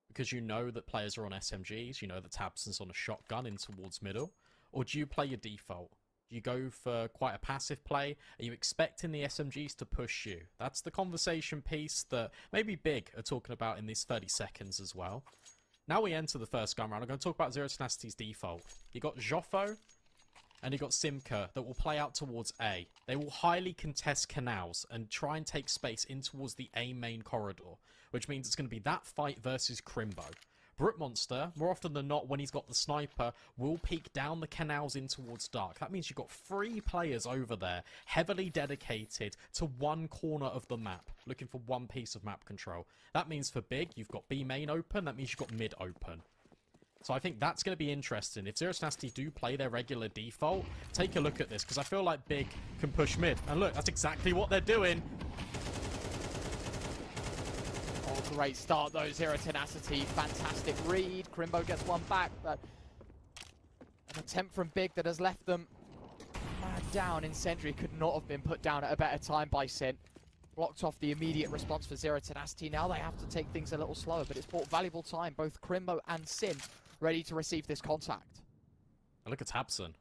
Because you know that players are on SMGs, you know that Tabson's on a shotgun in towards middle. Or do you play your default? Do you go for quite a passive play? Are you expecting the SMGs to push you? That's the conversation piece that maybe Big are talking about in these 30 seconds as well. Now we enter the first gun round. I'm going to talk about Zero Tenacity's default. You got Joffo and you got Simka that will play out towards A. They will highly contest canals and try and take space in towards the A main corridor, which means it's going to be that fight versus Crimbo. Brookmonster, more often than not, when he's got the sniper, will peek down the canals in towards dark. That means you've got 3 players over there, heavily dedicated to one corner of the map, looking for one piece of map control. That means for Big, you've got B main open, that means you've got mid open. So I think that's going to be interesting. If Zero Tenacity do play their regular default, take a look at this, because I feel like Big can push mid. And look, that's exactly what they're doing. Oh, great start though, Zero Tenacity. Fantastic read. Crimbo gets one back, but an attempt from Big that has left them down. Incendiary could not have been put down at a better time by Sin. Blocked off the immediate response for Zero Tenacity. Now they have to take things a little slower, but it's bought valuable time. Both Crimbo and Sin ready to receive this contact. And look at Tabson.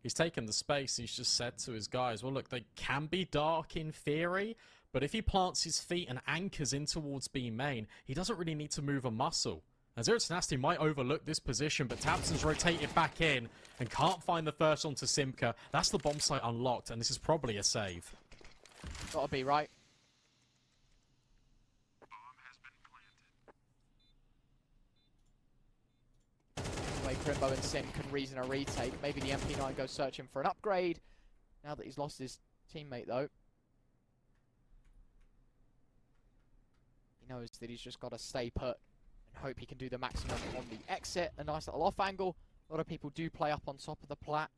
He's taken the space. He's just said to his guys, well, look, they can be dark in theory, but if he plants his feet and anchors in towards B main, he doesn't really need to move a muscle. Now, Zero Tenacity might overlook this position, but Tabson's rotated back in and can't find the first onto Simka. That's the bomb site unlocked, and this is probably a save. Gotta be, right? Anyway, Crimbo and Sin can reason a retake. Maybe the MP9 goes searching for an upgrade. Now that he's lost his teammate, though. He knows that he's just got to stay put and hope he can do the maximum on the exit. A nice little off angle. A lot of people do play up on top of the plat.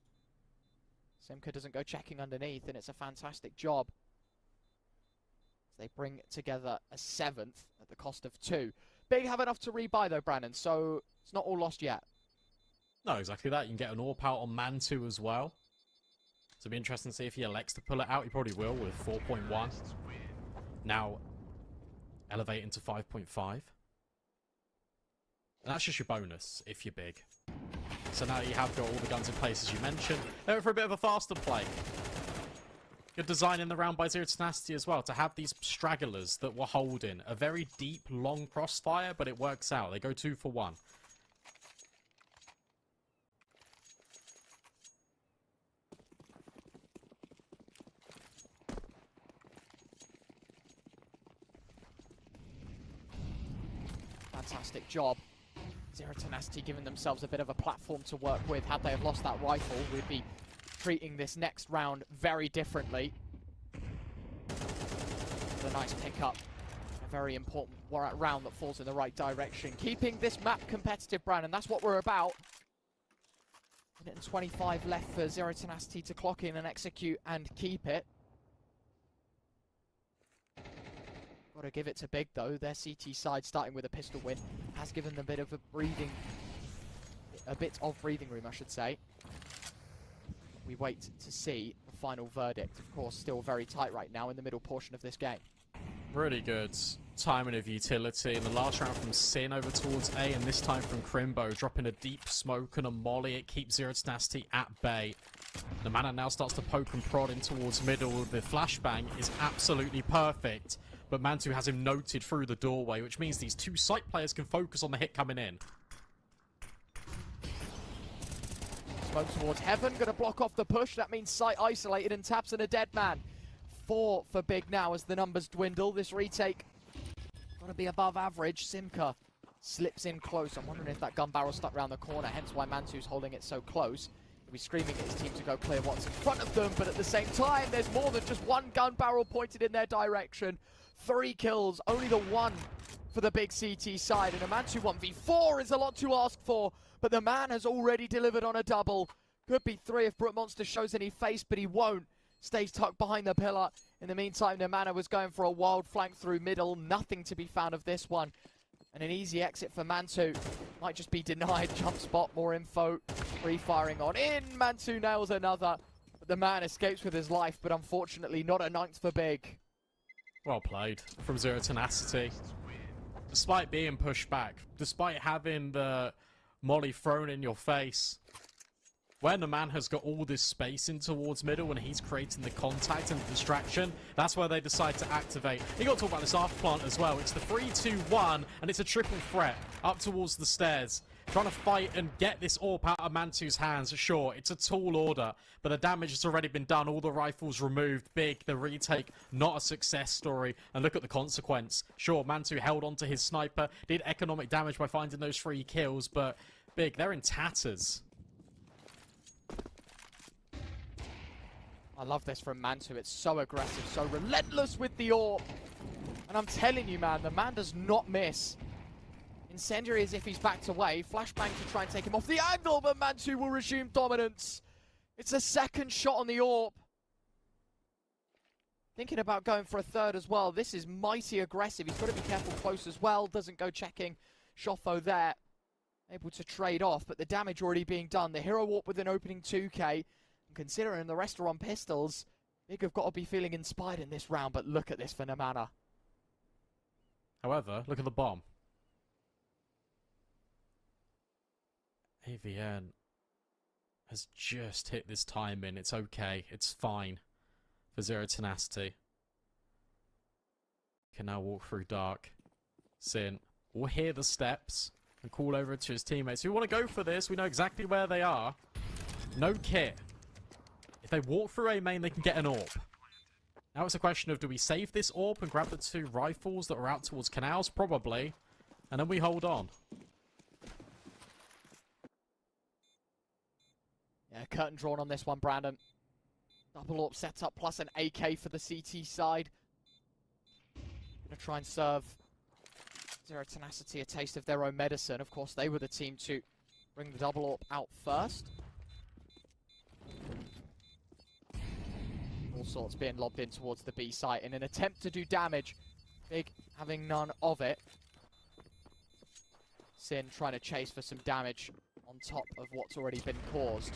Simka doesn't go checking underneath, and it's a fantastic job. They bring together a 7th at the cost of 2. Big have enough to rebuy though, Brandon, so it's not all lost yet. No, exactly that. You can get an AWP out on Mantu as well. So it'll be interesting to see if he elects to pull it out. He probably will with 4.1. Now, elevating to 5.5. And that's just your bonus if you're Big. So now you have got all the guns in place as you mentioned. They're for a bit of a faster play. Good design in the round by Zero Tenacity as well, to have these stragglers that were holding a very deep, long crossfire, but it works out. They go 2 for 1. Fantastic job. Zero Tenacity giving themselves a bit of a platform to work with. Had they have lost that rifle, we'd be treating this next round very differently. A nice pickup. A very important round that falls in the right direction. Keeping this map competitive, Brandon. That's what we're about. 1:25 left for Zero Tenacity to clock in and execute and keep it. Got to give it to Big though. Their CT side, starting with a pistol win, has given them a bit of breathing room, I should say. We wait to see the final verdict. Of course, still very tight right now in the middle portion of this game. Really good timing of utility. In the last round from Sin over towards A, and this time from Crimbo, dropping a deep smoke and a molly. It keeps Zero Tenacity at bay. The mana now starts to poke and prod in towards middle. The flashbang is absolutely perfect, but Mantu has him noted through the doorway, which means these 2 site players can focus on the hit coming in. Smoke towards heaven, going to block off the push. That means site isolated and Tabson a dead man. 4 for Big now as the numbers dwindle. This retake got to be above average. Simka slips in close. I'm wondering if that gun barrel stuck around the corner, hence why Mantu's holding it so close. He'll be screaming at his team to go clear what's in front of them, but at the same time, there's more than just one gun barrel pointed in their direction. 3 kills, only the 1 for the big CT side. And a Mantu 1v4 is a lot to ask for, but the man has already delivered on a double. Could be 3 if Brookmonster shows any face, but he won't. Stays tucked behind the pillar. In the meantime, Nemana was going for a wild flank through middle. Nothing to be found of this one. And an easy exit for Mantu. Might just be denied. Jump spot, more info. Free firing on in. Mantu nails another. But the man escapes with his life, but unfortunately not a ninth for big. Well played from Zero Tenacity. Despite being pushed back, despite having the molly thrown in your face, when the man has got all this space in towards middle and he's creating the contact and the distraction, that's where they decide to activate. You got to talk about this after plant as well. It's the 3-2-1, and it's a triple threat up towards the stairs. Trying to fight and get this AWP out of Mantu's hands. Sure, it's a tall order, but the damage has already been done. All the rifles removed. Big, the retake, not a success story. And look at the consequence. Sure, Mantu held on to his sniper, did economic damage by finding those 3 kills, but Big, they're in tatters. I love this from Mantu. It's so aggressive, so relentless with the AWP. And I'm telling you, man, the man does not miss. Incendiary as if he's backed away. Flashbang to try and take him off the angle, but Mantu will resume dominance. It's a second shot on the AWP. Thinking about going for a third as well. This is mighty aggressive. He's got to be careful close as well. Doesn't go checking. Shoffo there. Able to trade off, but the damage already being done. The hero AWP with an opening 2k. Considering the rest are on pistols, Big have got to be feeling inspired in this round, but look at this for Nemana. However, look at the bomb. AVN has just hit this timing. It's okay. It's fine for Zero Tenacity. Can now walk through dark. Sin will hear the steps and call over to his teammates who want to go for this. We know exactly where they are. No kit. If they walk through A main, they can get an AWP. Now it's a question of, do we save this AWP and grab the 2 rifles that are out towards canals? Probably. And then we hold on. Yeah, curtain drawn on this one, Brandon. Double AWP set up plus an AK for the CT side. Gonna try and serve Zero Tenacity a taste of their own medicine. Of course, they were the team to bring the double AWP out first. All sorts being lobbed in towards the B site in an attempt to do damage. Big having none of it. Sin trying to chase for some damage on top of what's already been caused.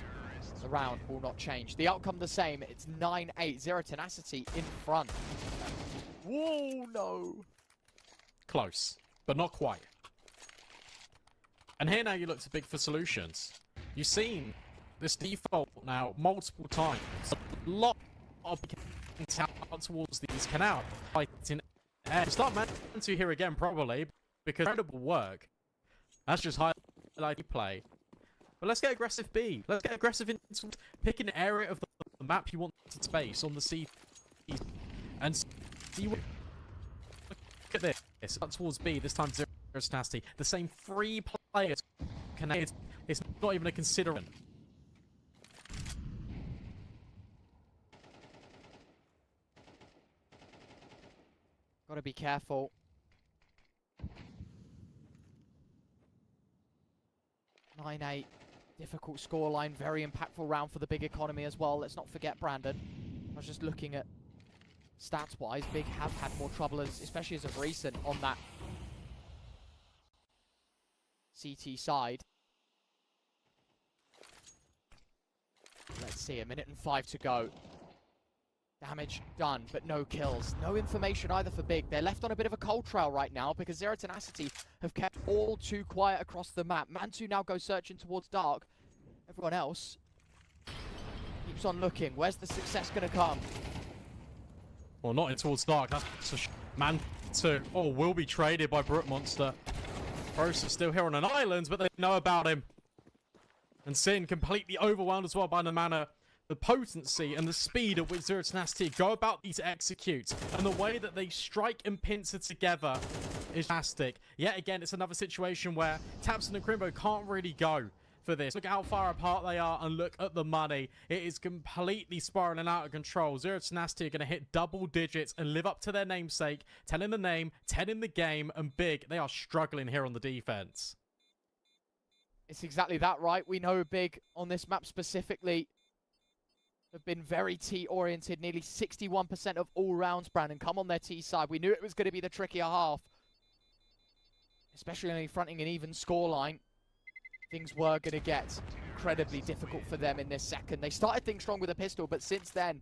The round will not change. The outcome the same. It's 9-8. Zero Tenacity in front. Whoa, no. Close, but not quite. And here now you look to Big for solutions. You've seen this default now multiple times. A lot of out towards these canal fighting air. Start Mantu here again probably because incredible work. That's just highlight play. But let's get aggressive B. Let's get aggressive into picking an area of the map you want to space on the C and see what. Look at this. Up towards B. This time Zero Tenacity. The same 3 players. It's not even a consideration. Got to be careful. 9-8. Difficult scoreline. Very impactful round for the Big economy as well. Let's not forget Brandon. I was just looking at stats-wise. Big have had more trouble, especially as of recent, on that CT side. Let's see. 1:05 to go. Damage done, but no kills. No information either for Big. They're left on a bit of a cold trail right now because Zero Tenacity have kept all too quiet across the map. Mantu now goes searching towards dark. Everyone else keeps on looking. Where's the success going to come? Well, not in towards dark. That's Mantu. Oh, will be traded by Brookmonster. Gross is still here on an island, but they know about him. And Sin completely overwhelmed as well by Nemana. The potency and the speed at which Zero Tenacity go about these executes and the way that they strike and pincer together is fantastic. Yet again, it's another situation where Tapson and Crimbo can't really go for this. Look at how far apart they are, and look at the money. It is completely spiraling out of control. Zero Tenacity are going to hit double digits and live up to their namesake. 10 in the name, 10 in the game, and Big, they are struggling here on the defense. It's exactly that, right? We know Big on this map specifically have been very T-oriented. Nearly 61% of all rounds, Brandon, come on their T side. We knew it was going to be the trickier half, especially only fronting an even scoreline. Things were going to get incredibly difficult for them in this second. They started things strong with a pistol, but since then,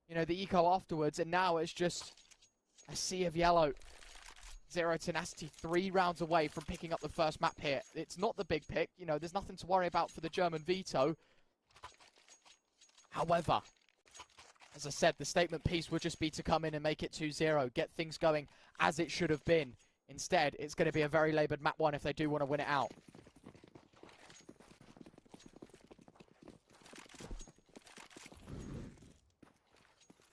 you know, the eco afterwards, and now it's just a sea of yellow. Zero Tenacity 3 rounds away from picking up the first map here. It's not the big pick, you know, there's nothing to worry about for the German veto. However, as I said, the statement piece would just be to come in and make it 2-0, get things going as it should have been. Instead, it's going to be a very laboured map 1 if they do want to win it out.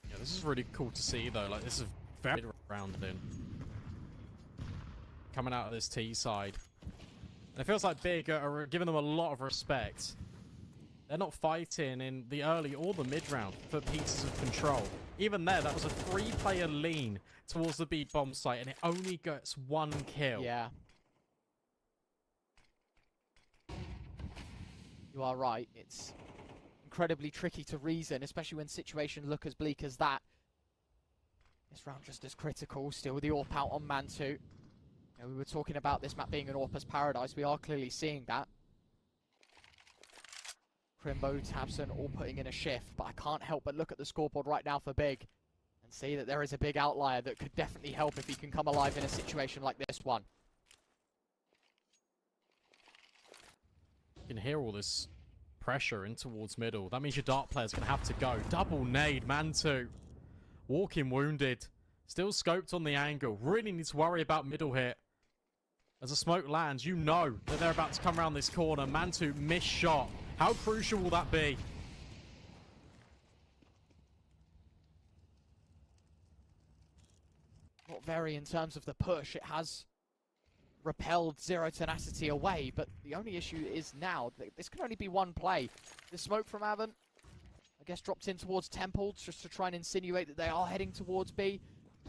Yeah, this is really cool to see, though. Like, this is very rounded in. Coming out of this T side. And it feels like Big are giving them a lot of respect. They're not fighting in the early or the mid-round for pieces of control. Even there, that was a 3-player lean towards the B bomb site, and it only gets 1 kill. Yeah. You are right. It's incredibly tricky to reason, especially when situations look as bleak as that. This round just as critical. Still the AWP out on man 2. You know, we were talking about this map being an AWPer's paradise. We are clearly seeing that. Crimbo, Tabson all putting in a shift, but I can't help but look at the scoreboard right now for Big and see that there is a big outlier that could definitely help if he can come alive in a situation like this one. You can hear all this pressure in towards middle. That means your Dark player's going to have to go. Double nade, man 2. Walking wounded. Still scoped on the angle. Really need to worry about middle here. As a smoke lands, you know that they're about to come around this corner. Man 2 missed shot. How crucial will that be? Not very in terms of the push. It has repelled Zero Tenacity away, but the only issue is now that this can only be one play. The smoke from Avon, I guess, dropped in towards Temple just to try and insinuate that they are heading towards B.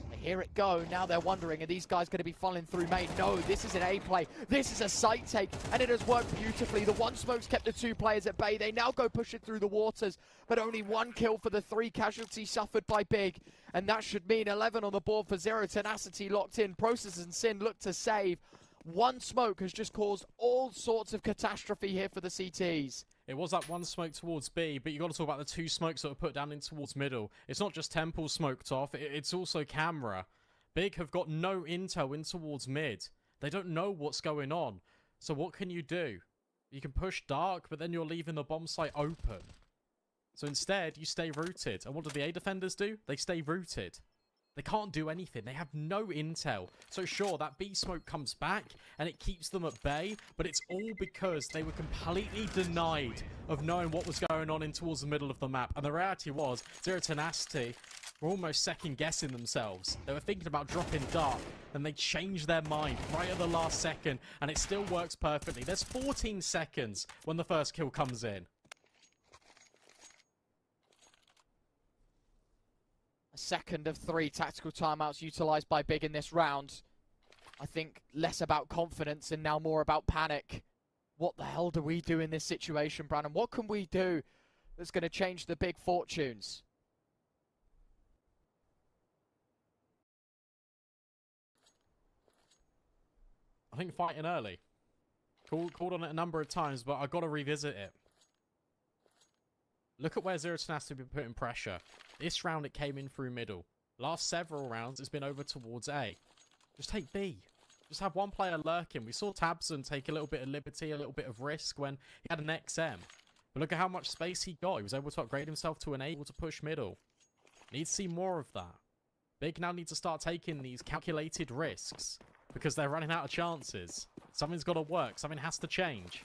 They hear it go. Now they're wondering, are these guys going to be funneling through main? No, this is an A play. This is a site take, and it has worked beautifully. The 1 smoke's kept the 2 players at bay. They now go push it through the waters, but only 1 kill for the 3 casualties suffered by Big, and that should mean 11 on the board for Zero Tenacity locked in. Process and Sin look to save. 1 smoke has just caused all sorts of catastrophe here for the CTs. It was that 1 smoke towards B, but you got to talk about the 2 smokes that were put down in towards middle. It's not just Temple smoked off, it's also Camera. Big have got no intel in towards mid. They don't know what's going on. So what can you do? You can push Dark, but then you're leaving the bomb site open. So instead, you stay rooted. And what do the A defenders do? They stay rooted. They can't do anything. They have no intel. So sure, that B smoke comes back and it keeps them at bay, but it's all because they were completely denied of knowing what was going on in towards the middle of the map. And the reality was, Zero Tenacity were almost second guessing themselves. They were thinking about dropping Dark, and they changed their mind right at the last second, and it still works perfectly. There's 14 seconds when the first kill comes in. A second of 3 tactical timeouts utilised by Big in this round. I think less about confidence and now more about panic. What the hell do we do in this situation, Brandon? What can we do that's going to change the Big fortunes? I think fighting early. Called on it a number of times, but I've got to revisit it. Look at where Zero Tenacity have been putting pressure. This round it came in through middle. Last several rounds it's been over towards A. Just take B. Just have 1 player lurking. We saw Tabson take a little bit of liberty, a little bit of risk when he had an XM. But look at how much space he got. He was able to upgrade himself to an able to push middle. Need to see more of that. Big now need to start taking these calculated risks because they're running out of chances. Something's got to work. Something has to change.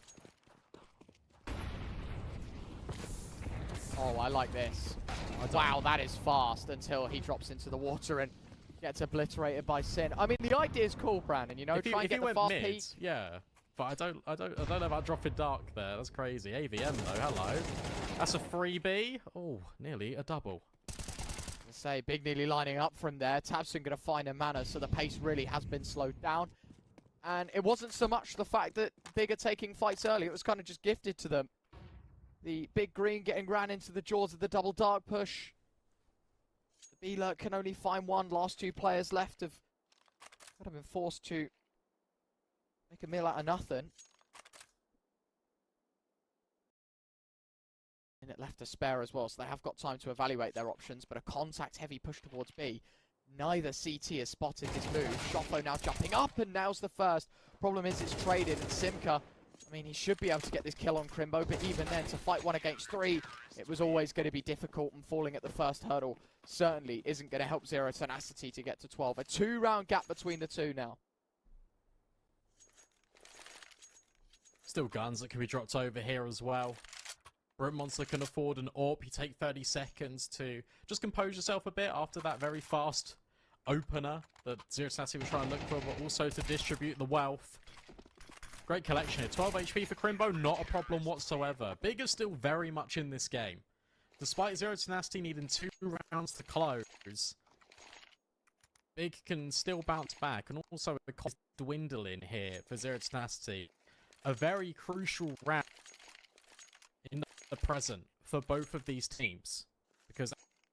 Oh, I like this. Wow, that is fast until he drops into the water and gets obliterated by Sin. I mean, the idea is cool, Brandon, you know, try and get the fast peak. Yeah. but I don't know about dropping Dark there. That's crazy. AVM though, hello. That's a freebie. Oh, nearly a double. Say, Big nearly lining up from there. tabseN going to find a mana, so the pace really has been slowed down. And it wasn't so much the fact that Big are taking fights early, it was kind of just gifted to them. The Big Green getting ran into the jaws of the double Dark push. The B-Lurk can only find one. Last two players left have kind of been forced to make a meal out of nothing. Minute left to spare as well, so they have got time to evaluate their options, but a contact-heavy push towards B. Neither CT has spotted this move. Shoffo now jumping up and nails the first. Problem is it's traded, and Simka, I mean, he should be able to get this kill on Crimbo, but even then, to fight 1 against 3, it was always going to be difficult, and falling at the first hurdle certainly isn't going to help Zero Tenacity to get to 12. A 2-round gap between the two now. Still guns that can be dropped over here as well. Monster can afford an AWP. You take 30 seconds to just compose yourself a bit after that very fast opener that Zero Tenacity was trying to look for, but also to distribute the wealth. Great collection here. 12 HP for Crimbo, not a problem whatsoever. Big is still very much in this game. Despite Zero Tenacity needing 2 rounds to close, Big can still bounce back, and also the cost dwindling here for Zero Tenacity. A very crucial round in the present for both of these teams, because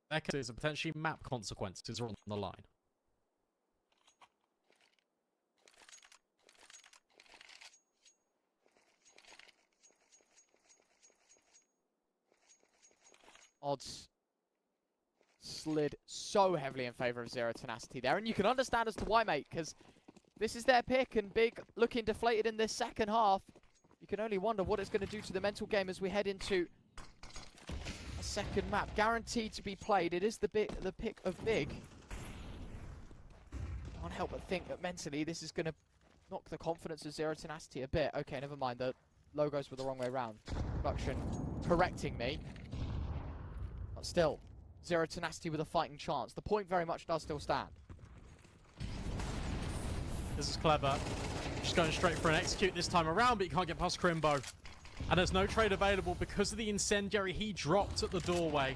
Echoes and potentially map consequences are on the line. Odds slid so heavily in favour of Zero Tenacity there, and you can understand as to why, mate, because this is their pick, and Big looking deflated in this second half. You can only wonder what it's going to do to the mental game as we head into a second map. Guaranteed to be played. It is the pick of Big. Can't help but think that mentally this is going to knock the confidence of Zero Tenacity a bit. Okay, never mind. The logos were the wrong way around. Production correcting me. But still, Zero Tenacity with a fighting chance. The point very much does still stand. This is clever. Just going straight for an execute this time around, but you can't get past Crimbo. And there's no trade available because of the incendiary he dropped at the doorway.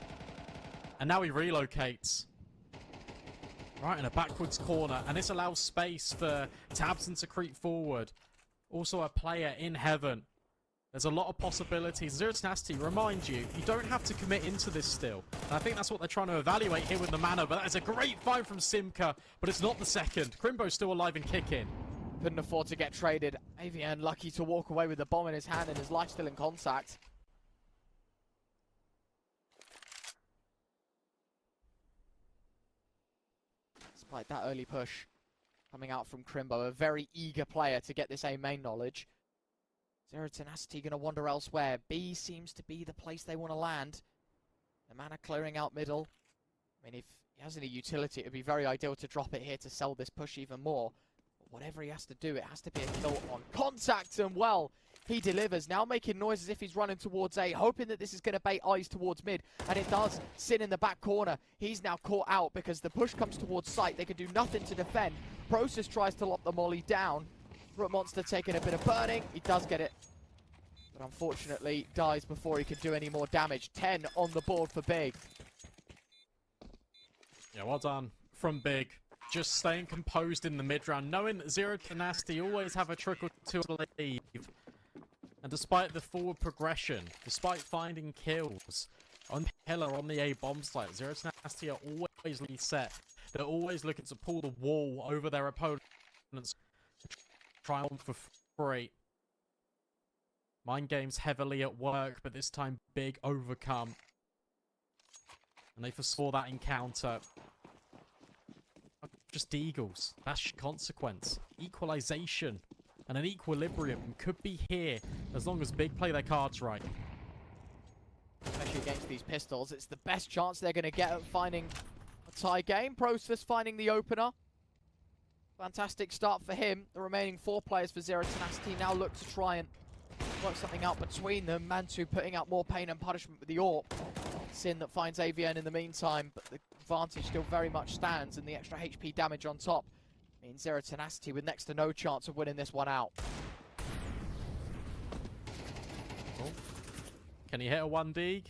And now he relocates. Right in a backwards corner. And this allows space for tabseN to creep forward. Also a player in heaven. There's a lot of possibilities. Zero Tenacity, remind you, you don't have to commit into this still. And I think that's what they're trying to evaluate here with the mana. But that is a great find from Simka. But it's not the second. Crimbo's still alive and kicking. Couldn't afford to get traded. AVN lucky to walk away with the bomb in his hand and his life still in contact. Despite that early push coming out from Crimbo, a very eager player to get this A main knowledge. Zero Tenacity going to wander elsewhere. B seems to be the place they want to land. The mana clearing out middle. I mean, if he has any utility, it would be very ideal to drop it here to sell this push even more. Whatever he has to do, it has to be a kill on contact, and well, he delivers. Now making noise as if he's running towards A, hoping that this is going to bait eyes towards mid, and it does. Sin in the back corner. He's now caught out because the push comes towards site. They can do nothing to defend. Process tries to lock the molly down. Monster taking a bit of burning. He does get it, but unfortunately dies before he can do any more damage. 10 on the board for Big. Yeah, well done from Big. Just staying composed in the mid-round, knowing that Zero Tenacity always have a trickle to leave. And despite the forward progression, despite finding kills on the pillar, on the A bomb site, Zero Tenacity are always set. They're always looking to pull the wall over their opponents. Triumph for free. Mind games heavily at work, but this time Big overcome. And they foresaw that encounter. Just Eagles. That's consequence. Equalization. And an equilibrium could be here as long as Big play their cards right. Especially against these pistols, it's the best chance they're going to get at finding a tie game. Process finding the opener. Fantastic start for him. The remaining 4 players for Zero Tenacity now look to try and work something out between them. Mantu putting out more pain and punishment with the AWP. Sin that finds AVN in the meantime, but the advantage still very much stands, and the extra HP damage on top means Zero Tenacity with next to no chance of winning this one out. Can he hit a 1D?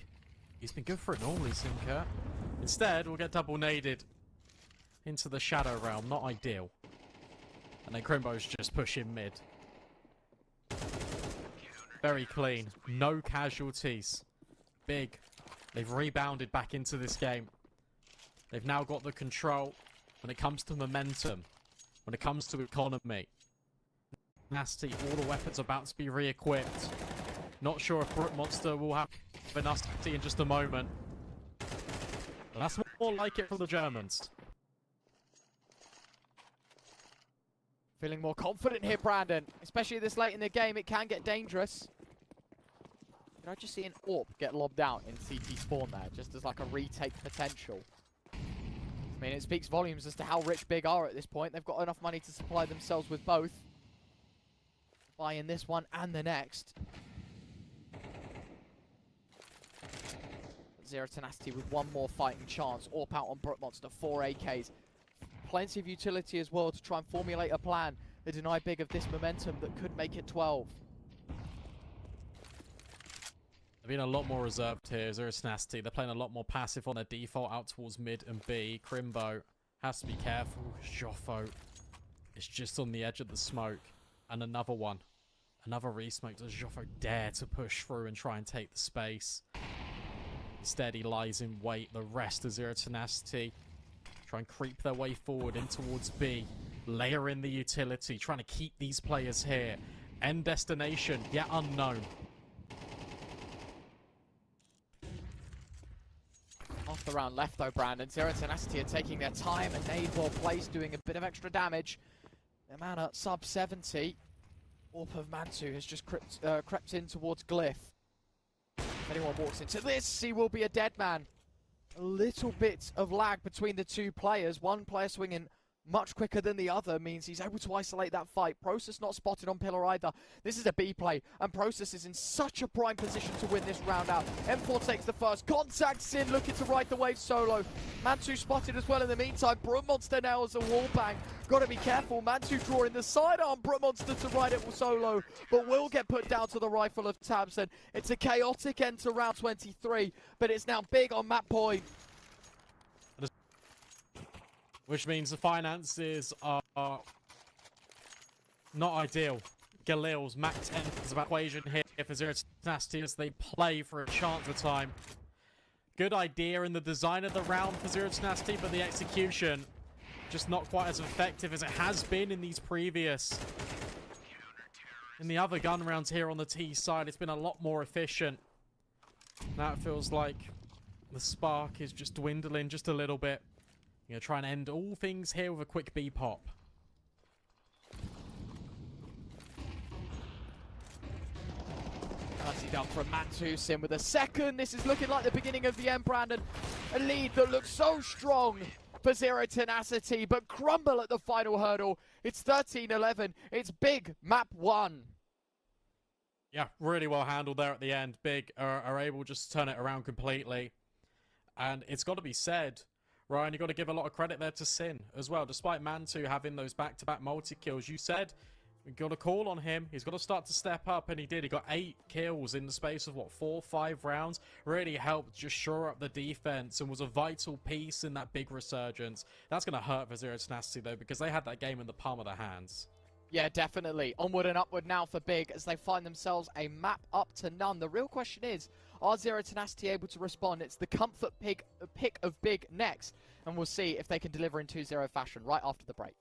He's been good for it normally, Sinker. Instead, we'll get double naded into the Shadow Realm. Not ideal. And then Crimbo's just pushing mid. Very clean. No casualties. Big. They've rebounded back into this game. They've now got the control when it comes to momentum. When it comes to economy. Nasty, all the weapons about to be re-equipped. Not sure if Brute Monster will have Tenacity in just a moment. But that's more like it for the Germans. Feeling more confident here, Brandon. Especially this late in the game, it can get dangerous. Did I just see an AWP get lobbed out in CT spawn there, just as like a retake potential? I mean, it speaks volumes as to how rich Big are at this point. They've got enough money to supply themselves with both. Buy in this one and the next. Zero Tenacity with one more fighting chance. AWP out on Brute Monster, 4 AKs. Plenty of utility as well to try and formulate a plan. They deny Big of this momentum that could make it 12. They've been a lot more reserved here. Zero Tenacity. They're playing a lot more passive on their default out towards mid and B. Crimbo has to be careful. Joffo is just on the edge of the smoke. And another one. Another re-smoke. Does Joffo dare to push through and try and take the space? Instead, he lies in wait. The rest of Zero Tenacity try and creep their way forward in towards B. Layer in the utility. Trying to keep these players here. End destination, yet unknown. Half the round left though, Brandon. Zero Tenacity are taking their time and nade well placed, doing a bit of extra damage. Their mana sub 70. AWP of Mantu has just crept in towards Glyph. If anyone walks into this, he will be a dead man. A little bit of lag between the two players. One player swinging much quicker than the other means he's able to isolate that fight. Process not spotted on Pillar either. This is a B play, and Process is in such a prime position to win this round out. M4 takes the first. Contacts in, looking to ride the wave solo. Mantu spotted as well in the meantime. Brute Monster now as a wall bang. Got to be careful. Mantu drawing the sidearm. Brute Monster to ride it solo, but will get put down to the rifle of Tabson. It's a chaotic end to round 23, but it's now Big on map point. Which means the finances are not ideal. Galil's max 10 is about equation here for Zero Tenacity as they play for a chance of time. Good idea in the design of the round for Zero Tenacity, but the execution just not quite as effective as it has been in these previous. In the other gun rounds here on the T side, it's been a lot more efficient. Now it feels like the spark is just dwindling just a little bit. I'm going to try and end all things here with a quick B pop. Nicely done from Mantu. Sim with a second. This is looking like the beginning of the end, Brandon. A lead that looks so strong for Zero Tenacity, but crumble at the final hurdle. It's 13-11. It's Big, map 1. Yeah, really well handled there at the end. Big are able just to turn it around completely. And it's got to be said, Ryan, you've got to give a lot of credit there to Sin as well. Despite Mantu having those back-to-back multi-kills, you said we got a call on him. He's got to start to step up, and he did. He got 8 kills in the space of, what, 4 or 5 rounds? Really helped just shore up the defense and was a vital piece in that big resurgence. That's going to hurt for Zero Tenacity, though, because they had that game in the palm of their hands. Yeah, definitely. Onward and upward now for Big as they find themselves a map up to none. The real question is, are Zero Tenacity able to respond? It's the comfort pick of Big next, and we'll see if they can deliver in 2-0 fashion right after the break.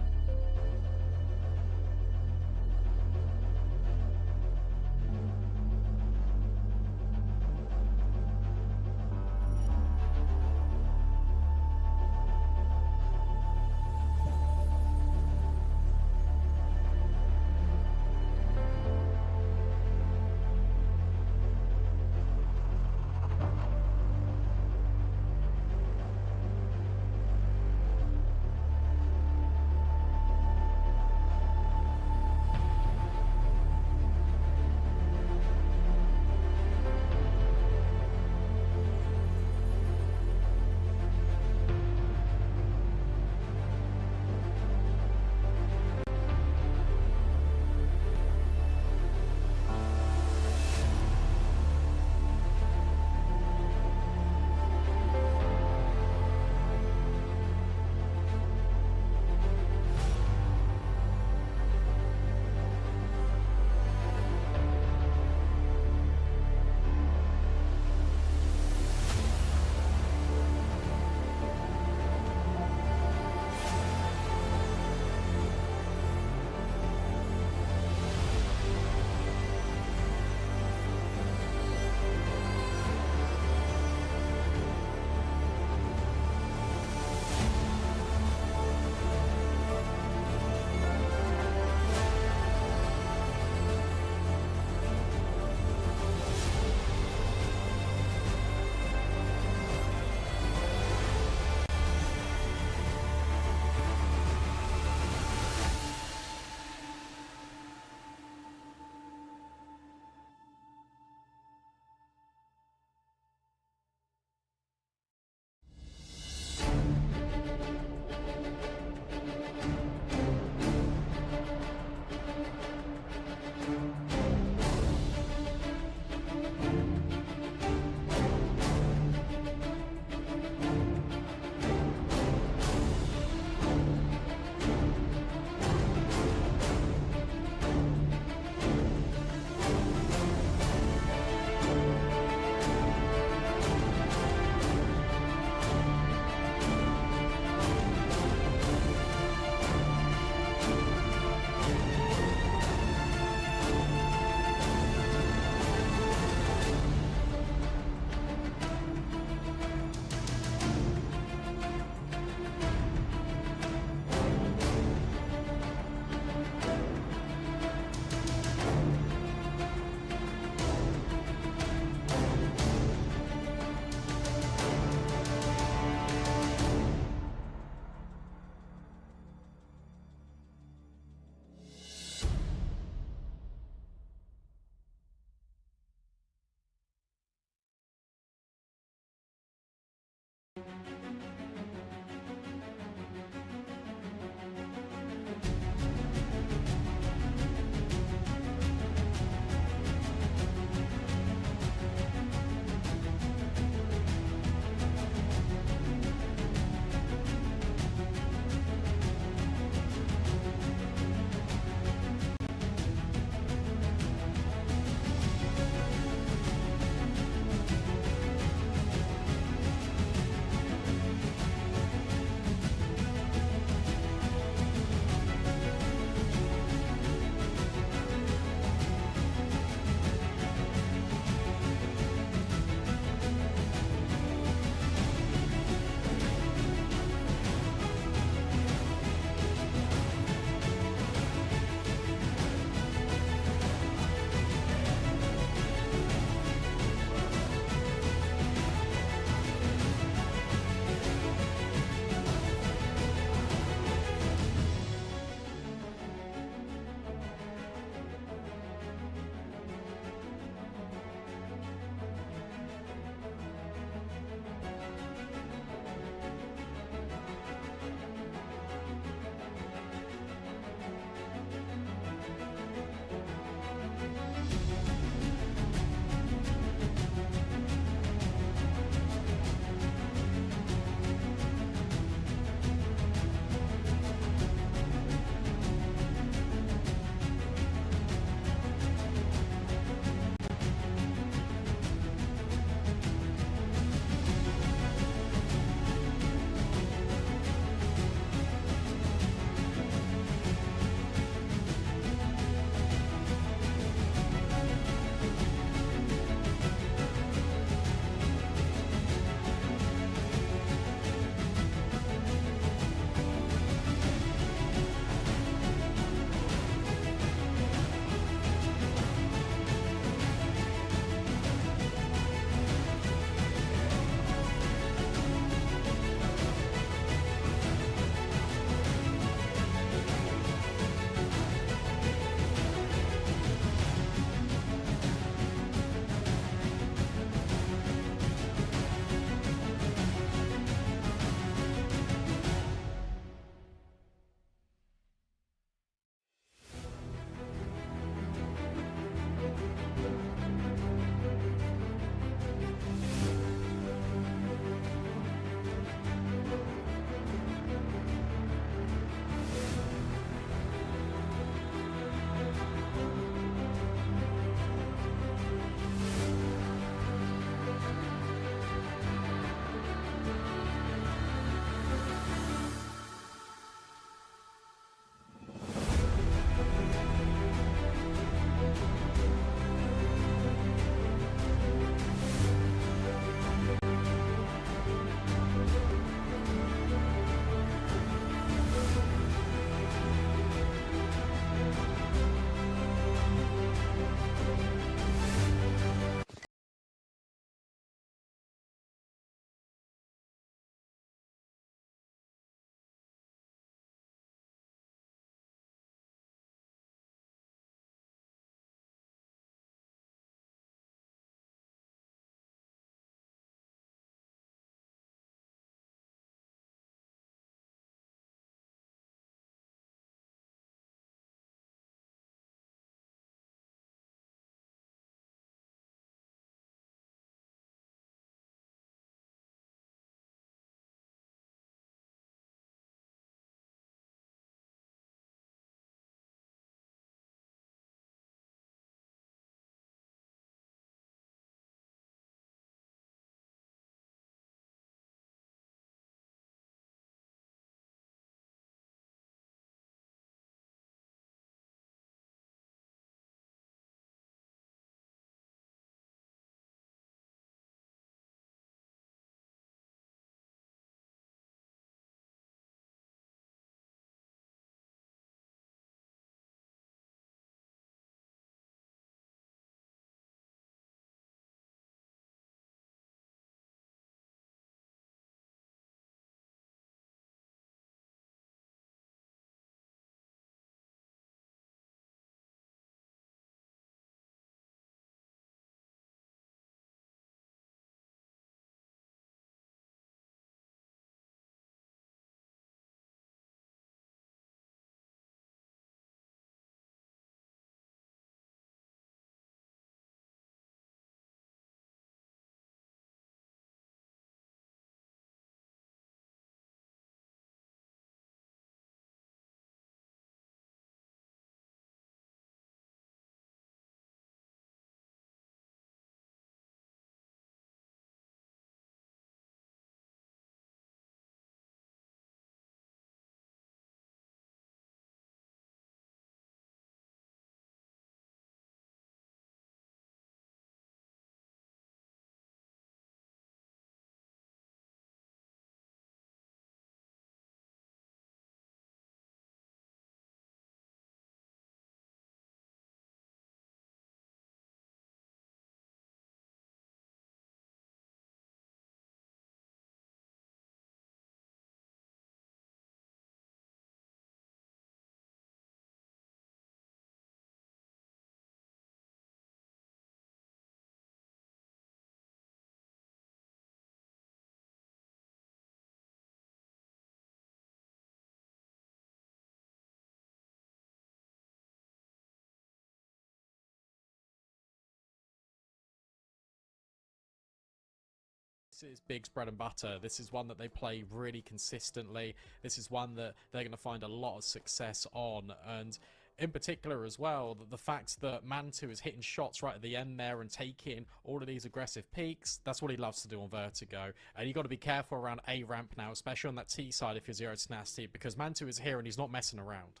This is Big's bread and butter. This is one that they play really consistently. This is one that they're going to find a lot of success on. And in particular as well, the fact that Mantu is hitting shots right at the end there and taking all of these aggressive peaks, that's what he loves to do on Vertigo. And you got to be careful around A ramp now, especially on that T side if you're Zero Tenacity, because Mantu is here and he's not messing around.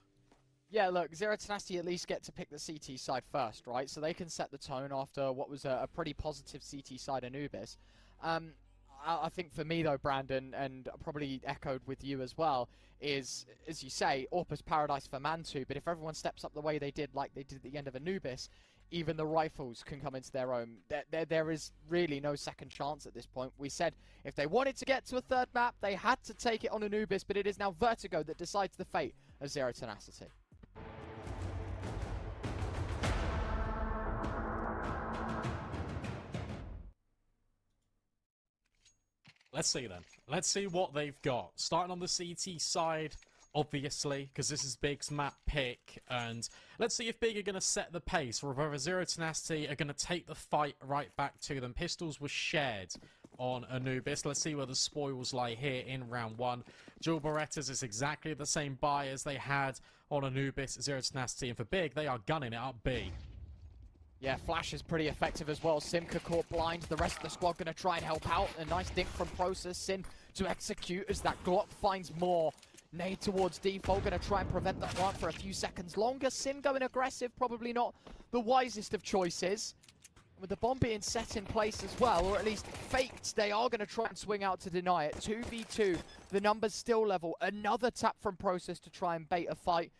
Yeah, look, Zero Tenacity at least get to pick the CT side first, right? So they can set the tone after what was a pretty positive CT side Anubis. I think for me, though, Brandon, and probably echoed with you as well, is, as you say, Orpa's paradise for Mantu, but if everyone steps up the way they did, like they did at the end of Anubis, even the rifles can come into their own. There is really no second chance at this point. We said if they wanted to get to a third map, they had to take it on Anubis, but it is now Vertigo that decides the fate of Zero Tenacity. Let's see then. Let's see what they've got. Starting on the CT side, obviously, because this is Big's map pick. And let's see if Big are going to set the pace, or whether Zero Tenacity are going to take the fight right back to them. Pistols were shared on Anubis. Let's see where the spoils lie here in round one. Dual Berettas is exactly the same buy as they had on Anubis, Zero Tenacity. And for Big, they are gunning it up B. Yeah, Flash is pretty effective as well. Simka caught blind. The rest of the squad going to try and help out. A nice dink from Process. Sin to execute as that Glock finds more. Nade towards Default. Going to try and prevent the plant for a few seconds longer. Sin going aggressive. Probably not the wisest of choices. With the bomb being set in place as well, or at least faked, they are going to try and swing out to deny it. 2v2. The numbers still level. Another tap from Process to try and bait a fight.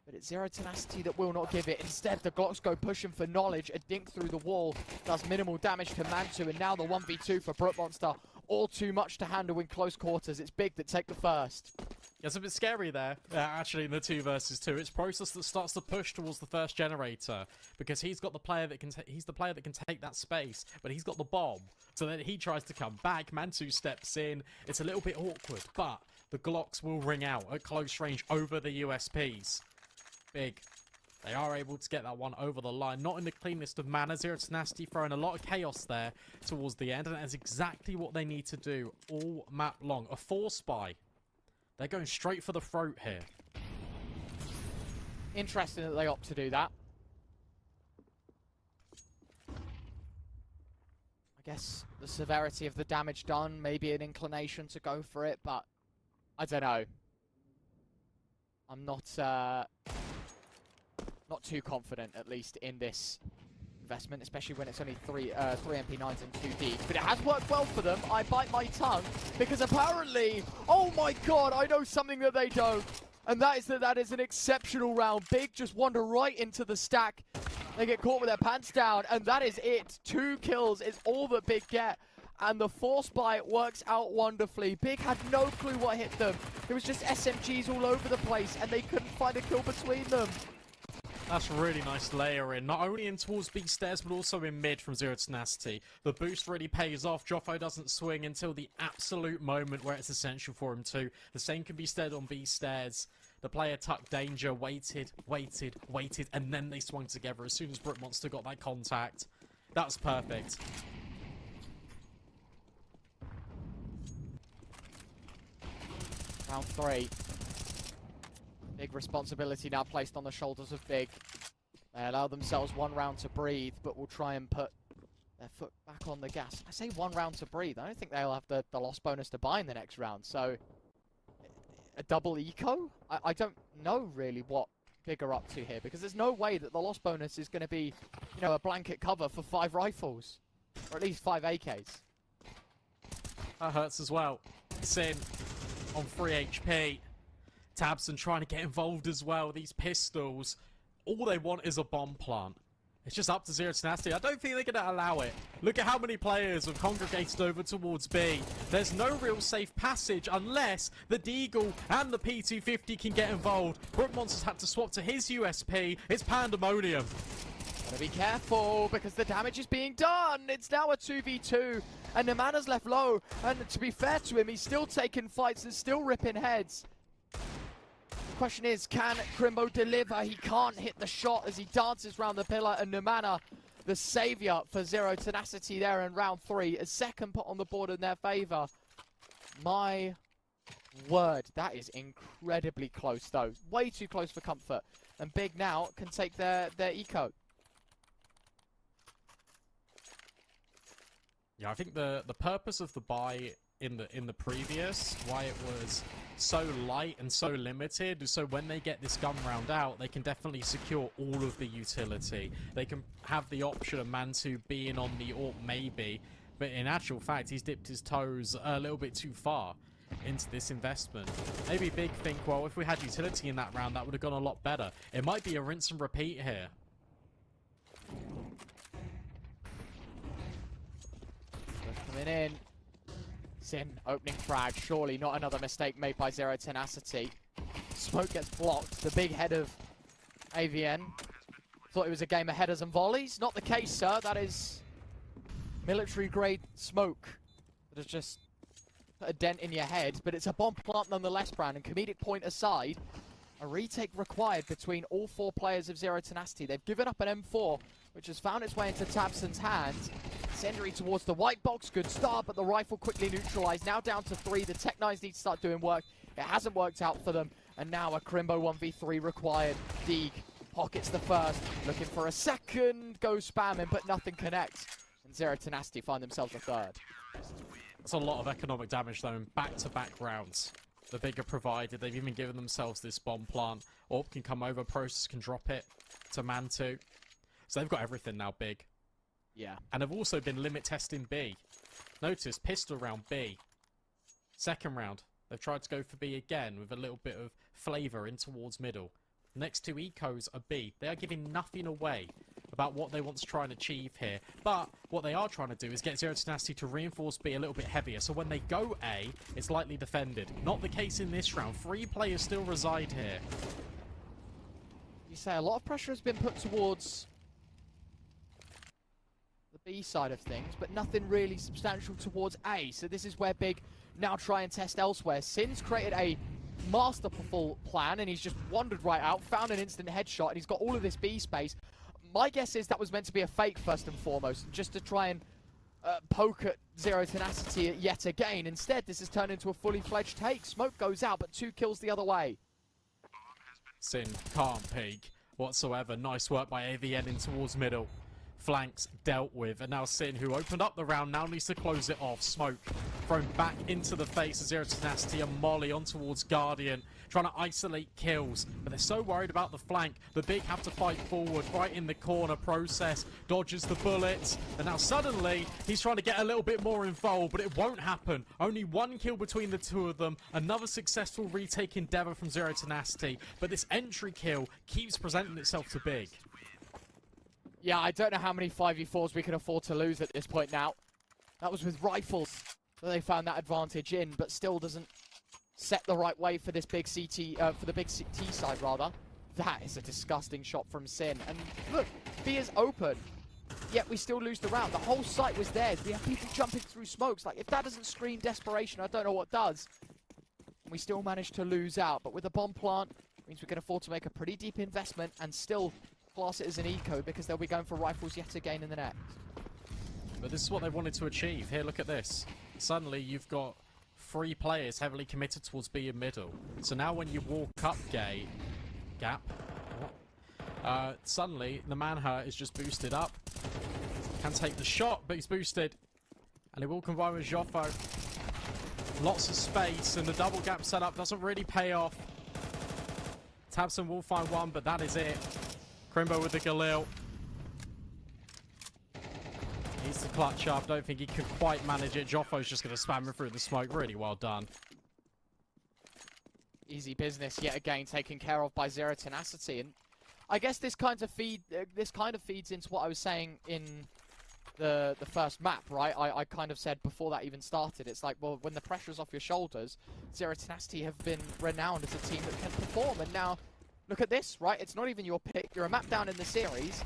But it's Zero Tenacity that will not give it. Instead, the Glocks go pushing for knowledge. A dink through the wall does minimal damage to Mantu. And now the 1v2 for Brook Monster. All too much to handle in close quarters. It's Big that take the first. Yeah, it's a bit scary there, actually, in the 2 versus 2. It's Process that starts to push towards the first generator, because he's got the player that can he's the player that can take that space, but he's got the bomb. So then he tries to come back. Mantu steps in. It's a little bit awkward, but the Glocks will ring out at close range over the USPs. Big. They are able to get that one over the line. Not in the cleanest of manner. Zero Tenacity throwing a lot of chaos there towards the end. And that's exactly what they need to do all map long. A 4-spy. They're going straight for the throat here. Interesting that they opt to do that. I guess the severity of the damage done, maybe an inclination to go for it, but I don't know. I'm not too confident, at least, in this investment, especially when it's only three MP9s and 2 D. But it has worked well for them. I bite my tongue, because apparently, oh my god, I know something that they don't. And that is an exceptional round. Big just wander right into the stack. They get caught with their pants down, and that is it. 2 kills is all that Big get. And the force buy works out wonderfully. Big had no clue what hit them. It was just SMGs all over the place, and they couldn't find a kill between them. That's really nice layering, not only in towards B stairs, but also in mid from Zero Tenacity. The boost really pays off. Joffo doesn't swing until the absolute moment where it's essential for him to. The same can be said on B stairs. The player tucked danger, waited, and then they swung together as soon as Brook Monster got that contact. That was perfect. Round 3. Big responsibility now placed on the shoulders of Big. They allow themselves 1 round to breathe, but will try and put their foot back on the gas. I say 1 round to breathe. I don't think they'll have the loss bonus to buy in the next round. So, a double eco? I don't know really what Big are up to here, because there's no way that the loss bonus is going to be, you know, a blanket cover for 5 rifles. Or at least 5 AKs. That hurts as well. Sin on 3 HP. Tabson trying to get involved as well. These pistols, all they want is a bomb plant. It's just up to Zero Tenacity. I don't think they're going to allow it. Look at how many players have congregated over towards B. There's no real safe passage unless the Deagle and the P250 can get involved. Brook Monster's had to swap to his USP. It's pandemonium. Gotta be careful, because the damage is being done. It's now a 2v2, and the Mana's left low. And to be fair to him, he's still taking fights and still ripping heads. The question is, can Crimbo deliver? He can't hit the shot as he dances around the pillar, and Numana the saviour for Zero Tenacity there in round 3. A second put on the board in their favour. My word, that is incredibly close though. Way too close for comfort. And Big now can take their eco. Yeah, I think the purpose of the buy in the previous, why it was so light and so limited, so when they get this gun round out, they can definitely secure all of the utility. They can have the option of Mantu being on the AWP maybe, but in actual fact, he's dipped his toes a little bit too far into this investment. Maybe Big think, well, if we had utility in that round, that would have gone a lot better. It might be a rinse and repeat here. Coming in. Sin opening frag. Surely not another mistake made by Zero Tenacity. Smoke gets blocked. The big head of AVN. Thought it was a game of headers and volleys. Not the case, sir. That is military grade smoke that has just put a dent in your head. But it's a bomb plant nonetheless, Brandon. Comedic point aside, a retake required between all 4 players of Zero Tenacity. They've given up an M4, which has found its way into Tabson's hands. Sendry towards the white box, good start, but the rifle quickly neutralized. Now down to 3, the Tech-9s need to start doing work. It hasn't worked out for them, and now a Crimbo 1v3 required. Deeg pockets the first, looking for a second, goes spamming, but nothing connects. And Zero Tenacity find themselves a third. That's a lot of economic damage though in back-to-back rounds. The bigger provided, they've even given themselves this bomb plant. AWP can come over, Process can drop it to Mantu. So they've got everything now, Big. Yeah. And have also been limit testing B. Notice, pistol round B. Second round, they've tried to go for B again with a little bit of flavour in towards middle. Next 2 ecos are B. They are giving nothing away about what they want to try and achieve here. But what they are trying to do is get Zero Tenacity to reinforce B a little bit heavier. So when they go A, it's lightly defended. Not the case in this round. 3 players still reside here. You say a lot of pressure has been put towards the B side of things, but nothing really substantial towards A. So this is where Big now try and test elsewhere. Sin's created a masterful plan, and he's just wandered right out, found an instant headshot, and he's got all of this B space. My guess is that was meant to be a fake first and foremost, just to try and poke at Zero Tenacity yet again. Instead, this has turned into a fully fledged take. Smoke goes out, but 2 kills the other way. Sin can't peek whatsoever. Nice work by AVN in towards middle. Flanks dealt with, and now Sin, who opened up the round, now needs to close it off. Smoke thrown back into the face of Zero Tenacity, and Molly on towards Guardian, trying to isolate kills, but they're so worried about the flank. The Big have to fight forward right in the corner. Process dodges the bullets, and now suddenly he's trying to get a little bit more involved, but it won't happen. Only 1 kill between the 2 of them. Another successful retake endeavor from Zero Tenacity, but this entry kill keeps presenting itself to Big. Yeah, I don't know how many 5v4s we can afford to lose at this point now. That was with rifles that they found that advantage in, but still doesn't set the right way for this big CT, for the big CT side rather. That is a disgusting shot from Sin. And look, B is open, yet we still lose the round. The whole site was theirs. We have people jumping through smokes. Like, if that doesn't scream desperation, I don't know what does. And we still managed to lose out, but with a bomb plant, it means we can afford to make a pretty deep investment and still class it as an eco, because they'll be going for rifles yet again in the next. But this is what they wanted to achieve. Here, look at this. Suddenly, you've got 3 players heavily committed towards B in middle. So now when you walk up gap, suddenly the Manhurt is just boosted up. Can take the shot, but he's boosted. And it will combine with Joffo. Lots of space, and the double gap setup doesn't really pay off. Tabson will find one, but that is it. Crimbo with the Galil. Needs to clutch up. Don't think he can quite manage it. Joffo's just going to spam him through the smoke. Really well done. Easy business yet again, taken care of by Zero Tenacity. And I guess this kind of feeds into what I was saying in the first map, right? I kind of said before that even started. It's like, well, when the pressure's off your shoulders, Zero Tenacity have been renowned as a team that can perform. And now, look at this, right? It's not even your pick. You're a map down in the series.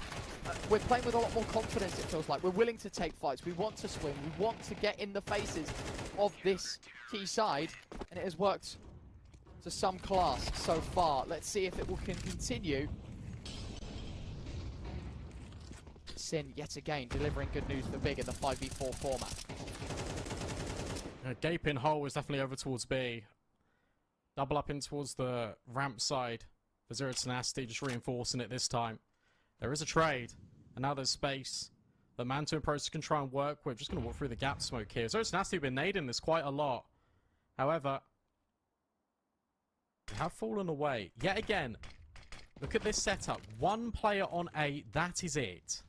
We're playing with a lot more confidence, it feels like. We're willing to take fights. We want to swing. We want to get in the faces of this key side. And it has worked to some class so far. Let's see if it can continue. Sin yet again delivering good news for Big in the 5v4 format. A gaping hole is definitely over towards B. Double up in towards the ramp side for Zero Tenacity, just reinforcing it this time. There is a trade, and now there's space that Mantu and Process can try and work with. Just going to walk through the gap smoke here. Zero Tenacity have been nading this quite a lot. However, they have fallen away. Yet again, look at this setup. One player on A, that is it.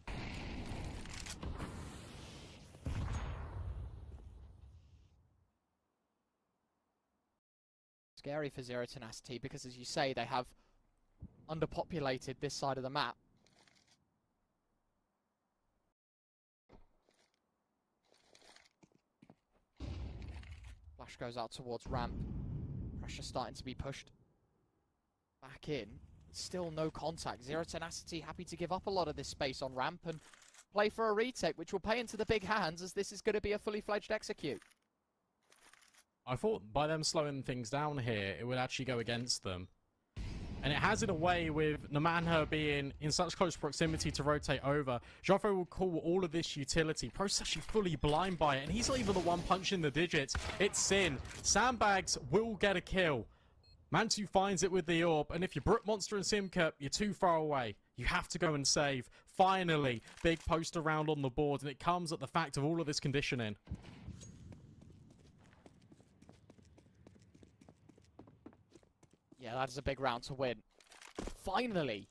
Scary for Zero Tenacity because, as you say, they have underpopulated this side of the map. Flash goes out towards ramp. Pressure starting to be pushed back in. Still no contact. Zero Tenacity happy to give up a lot of this space on ramp and play for a retake, which will pay into the big hands, as this is going to be a fully fledged execute. I thought by them slowing things down here, it would actually go against them. And it has in a way with Namanha being in such close proximity to rotate over. Joffre will call all of this utility. Pro's actually fully blind by it, and he's not even the one punching the digits. It's Sin. Sandbags will get a kill. Mantu finds it with the orb, and if you're Brute Monster and Simka, you're too far away. You have to go and save. Finally, big post around on the board, and it comes at the fact of all of this conditioning. Yeah, that is a big round to win. Finally,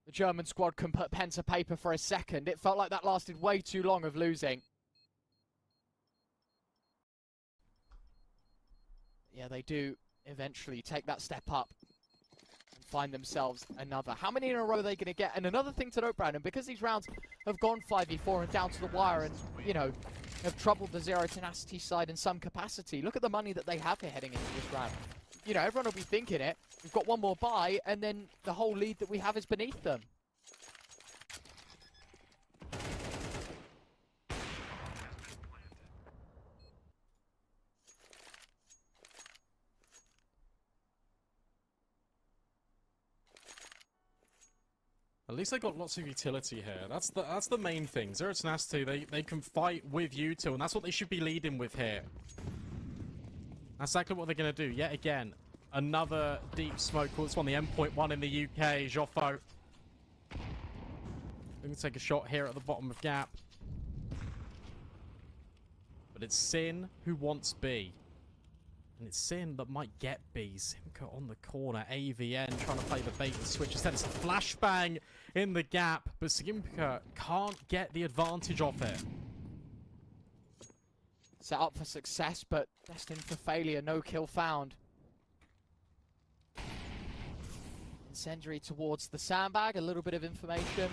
the German squad can put pen to paper for a second. It felt like that lasted way too long of losing. Yeah, they do eventually take that step up and find themselves another. How many in a row are they going to get? And another thing to note, Brandon, because these rounds have gone 5v4 and down to the wire and, you know, have troubled the Zero Tenacity side in some capacity. Look at the money that they have here heading into this round. You know, everyone will be thinking it. We've got one more buy, and then the whole lead that we have is beneath them. At least they got lots of utility here. That's the main thing. Zero Tenacity, they can fight with you two, and that's what they should be leading with here. That's exactly what they're going to do. Yet again, another deep smoke. Well, it's on the M.1 in the UK. Joffo going to take a shot here at the bottom of gap. But it's Sin who wants B. And it's Sin that might get B. Simka on the corner. AVN trying to play the bait and switch. Instead, it's a flashbang in the gap. But Simka can't get the advantage off it. Set up for success, but destined for failure. No kill found. Incendiary towards the sandbag. A little bit of information.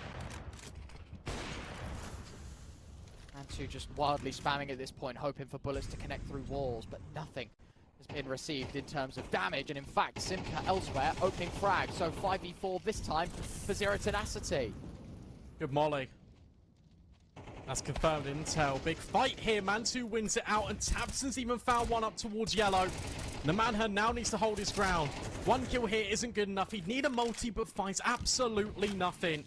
Mantu just wildly spamming at this point, hoping for bullets to connect through walls, but nothing has been received in terms of damage. And in fact, Simka elsewhere, opening frag. So 5v4 this time for Zero Tenacity. Good molly. That's confirmed intel. Big fight here. Mantu wins it out, and Tabson's even found one up towards yellow. Namanha now needs to hold his ground. One kill here isn't good enough. He'd need a multi, but finds absolutely nothing.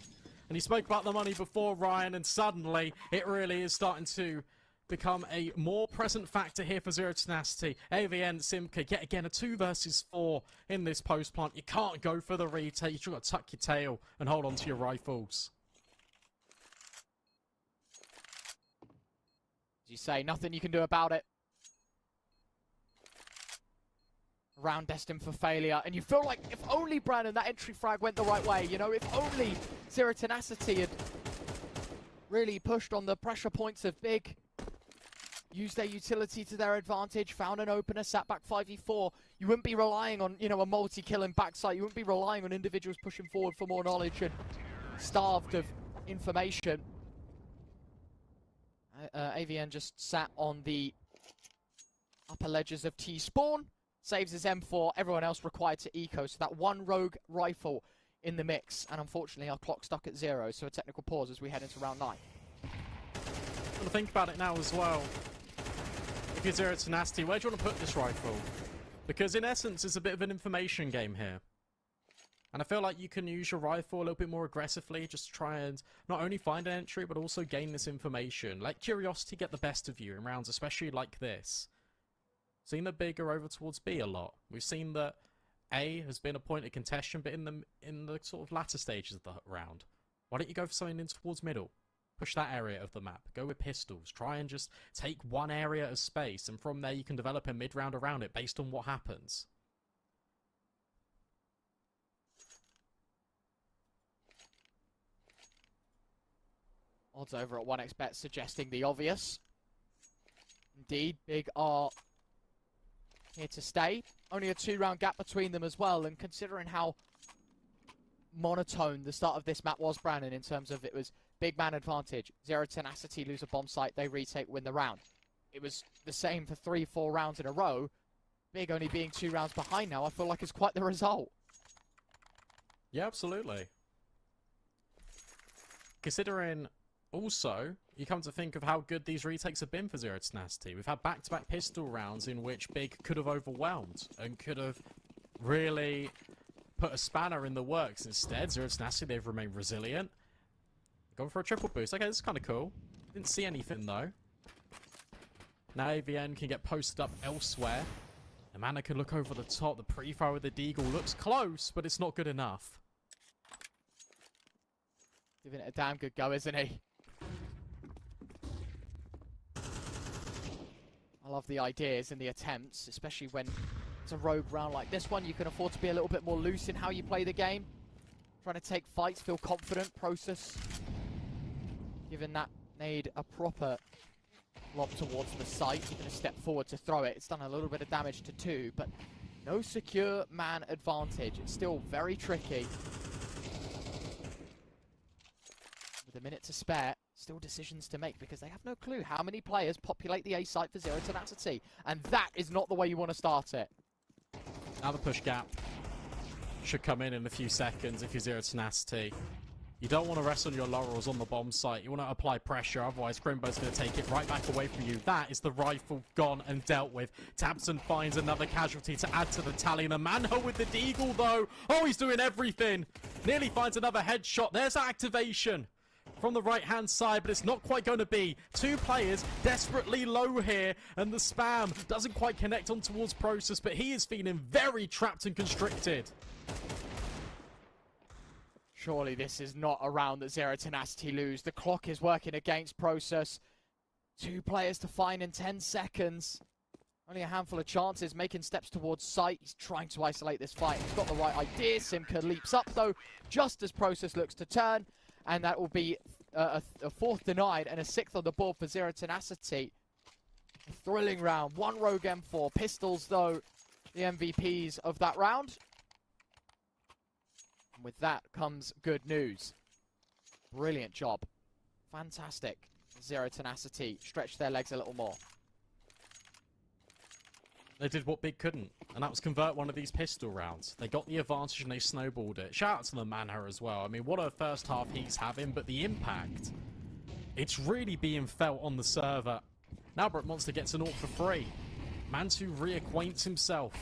And he spoke about the money before, Ryan, and suddenly it really is starting to become a more present factor here for Zero Tenacity. AVN, Simka, yet again a 2 versus 4 in this post plant. You can't go for the retake. You've got to tuck your tail and hold on to your rifles. You say nothing you can do about it. Round destined for failure, and you feel like if only, Brandon, that entry frag went the right way, you know, if only Zero Tenacity had really pushed on the pressure points of Big, used their utility to their advantage, found an opener, sat back 5v4, you wouldn't be relying on, you know, a multi-kill in backside, you wouldn't be relying on individuals pushing forward for more knowledge and starved of information. AVN just sat on the upper ledges of T-Spawn, saves his M4, everyone else required to eco, so that one rogue rifle in the mix, and unfortunately our clock stuck at 0, so a technical pause as we head into round 9. Got to think about it now as well. If you're Zero Tenacity, where do you want to put this rifle? Because in essence, it's a bit of an information game here. And I feel like you can use your rifle a little bit more aggressively, just to try and not only find an entry, but also gain this information. Let curiosity get the best of you in rounds, especially like this. Seen that Big are over towards B a lot. We've seen that A has been a point of contention, but in the sort of latter stages of the round. Why don't you go for something in towards middle? Push that area of the map. Go with pistols. Try and just take one area of space, and from there you can develop a mid-round around it based on what happens. Odds over at 1xBet suggesting the obvious. Indeed, Big are here to stay. Only a 2-round gap between them as well, and considering how monotone the start of this map was, Brandon, in terms of it was big man advantage, Zero Tenacity lose a bomb site, they retake, win the round. It was the same for 3-4 rounds in a row. Big only being 2 rounds behind now, I feel like it's quite the result. Yeah, absolutely. Considering also, you come to think of how good these retakes have been for Zero Tenacity. We've had back-to-back pistol rounds in which Big could have overwhelmed and could have really put a spanner in the works. Instead, Zero Tenacity, they've remained resilient. Going for a triple boost. Okay, this is kind of cool. Didn't see anything, though. Now AVN can get posted up elsewhere. Amanda can look over the top. The pre-fire with the Deagle looks close, but it's not good enough. Giving it a damn good go, isn't he? I love the ideas and the attempts, especially when it's a rogue round like this one. You can afford to be a little bit more loose in how you play the game. Trying to take fights, feel confident, process. Given that nade a proper lob towards the site, you're going to step forward to throw it. It's done a little bit of damage to 2, but no secure man advantage. It's still very tricky. With a minute to spare, still decisions to make because they have no clue how many players populate the A site for Zero Tenacity. And that is not the way you want to start it. Now the push gap should come in a few seconds if you're Zero Tenacity. You don't want to rest on your laurels on the bomb site. You want to apply pressure, otherwise Crimbo's going to take it right back away from you. That is the rifle gone and dealt with. Tabson finds another casualty to add to the tally. And the Manho with the Deagle, though. Oh, he's doing everything. Nearly finds another headshot. There's activation from the right-hand side, but it's not quite going to be. 2 players desperately low here, and the spam doesn't quite connect on towards Process, but he is feeling very trapped and constricted. Surely this is not a round that Zero Tenacity lose. The clock is working against Process. 2 players to find in 10 seconds. Only a handful of chances, making steps towards site. He's trying to isolate this fight. He's got the right idea. Simka leaps up, though, just as Process looks to turn. And that will be a 4th denied and a 6th on the board for Zero Tenacity. A thrilling round. 1 rogue M4. Pistols, though, the MVPs of that round. And with that comes good news. Brilliant job. Fantastic. Zero Tenacity stretched their legs a little more. They did what Big couldn't, and that was convert one of these pistol rounds. They got the advantage and they snowballed it. Shout out to the Manhur as well. I mean, what a first half he's having, but the impact, it's really being felt on the server. Now Brett Monster gets an AWP for free. Mantu reacquaints himself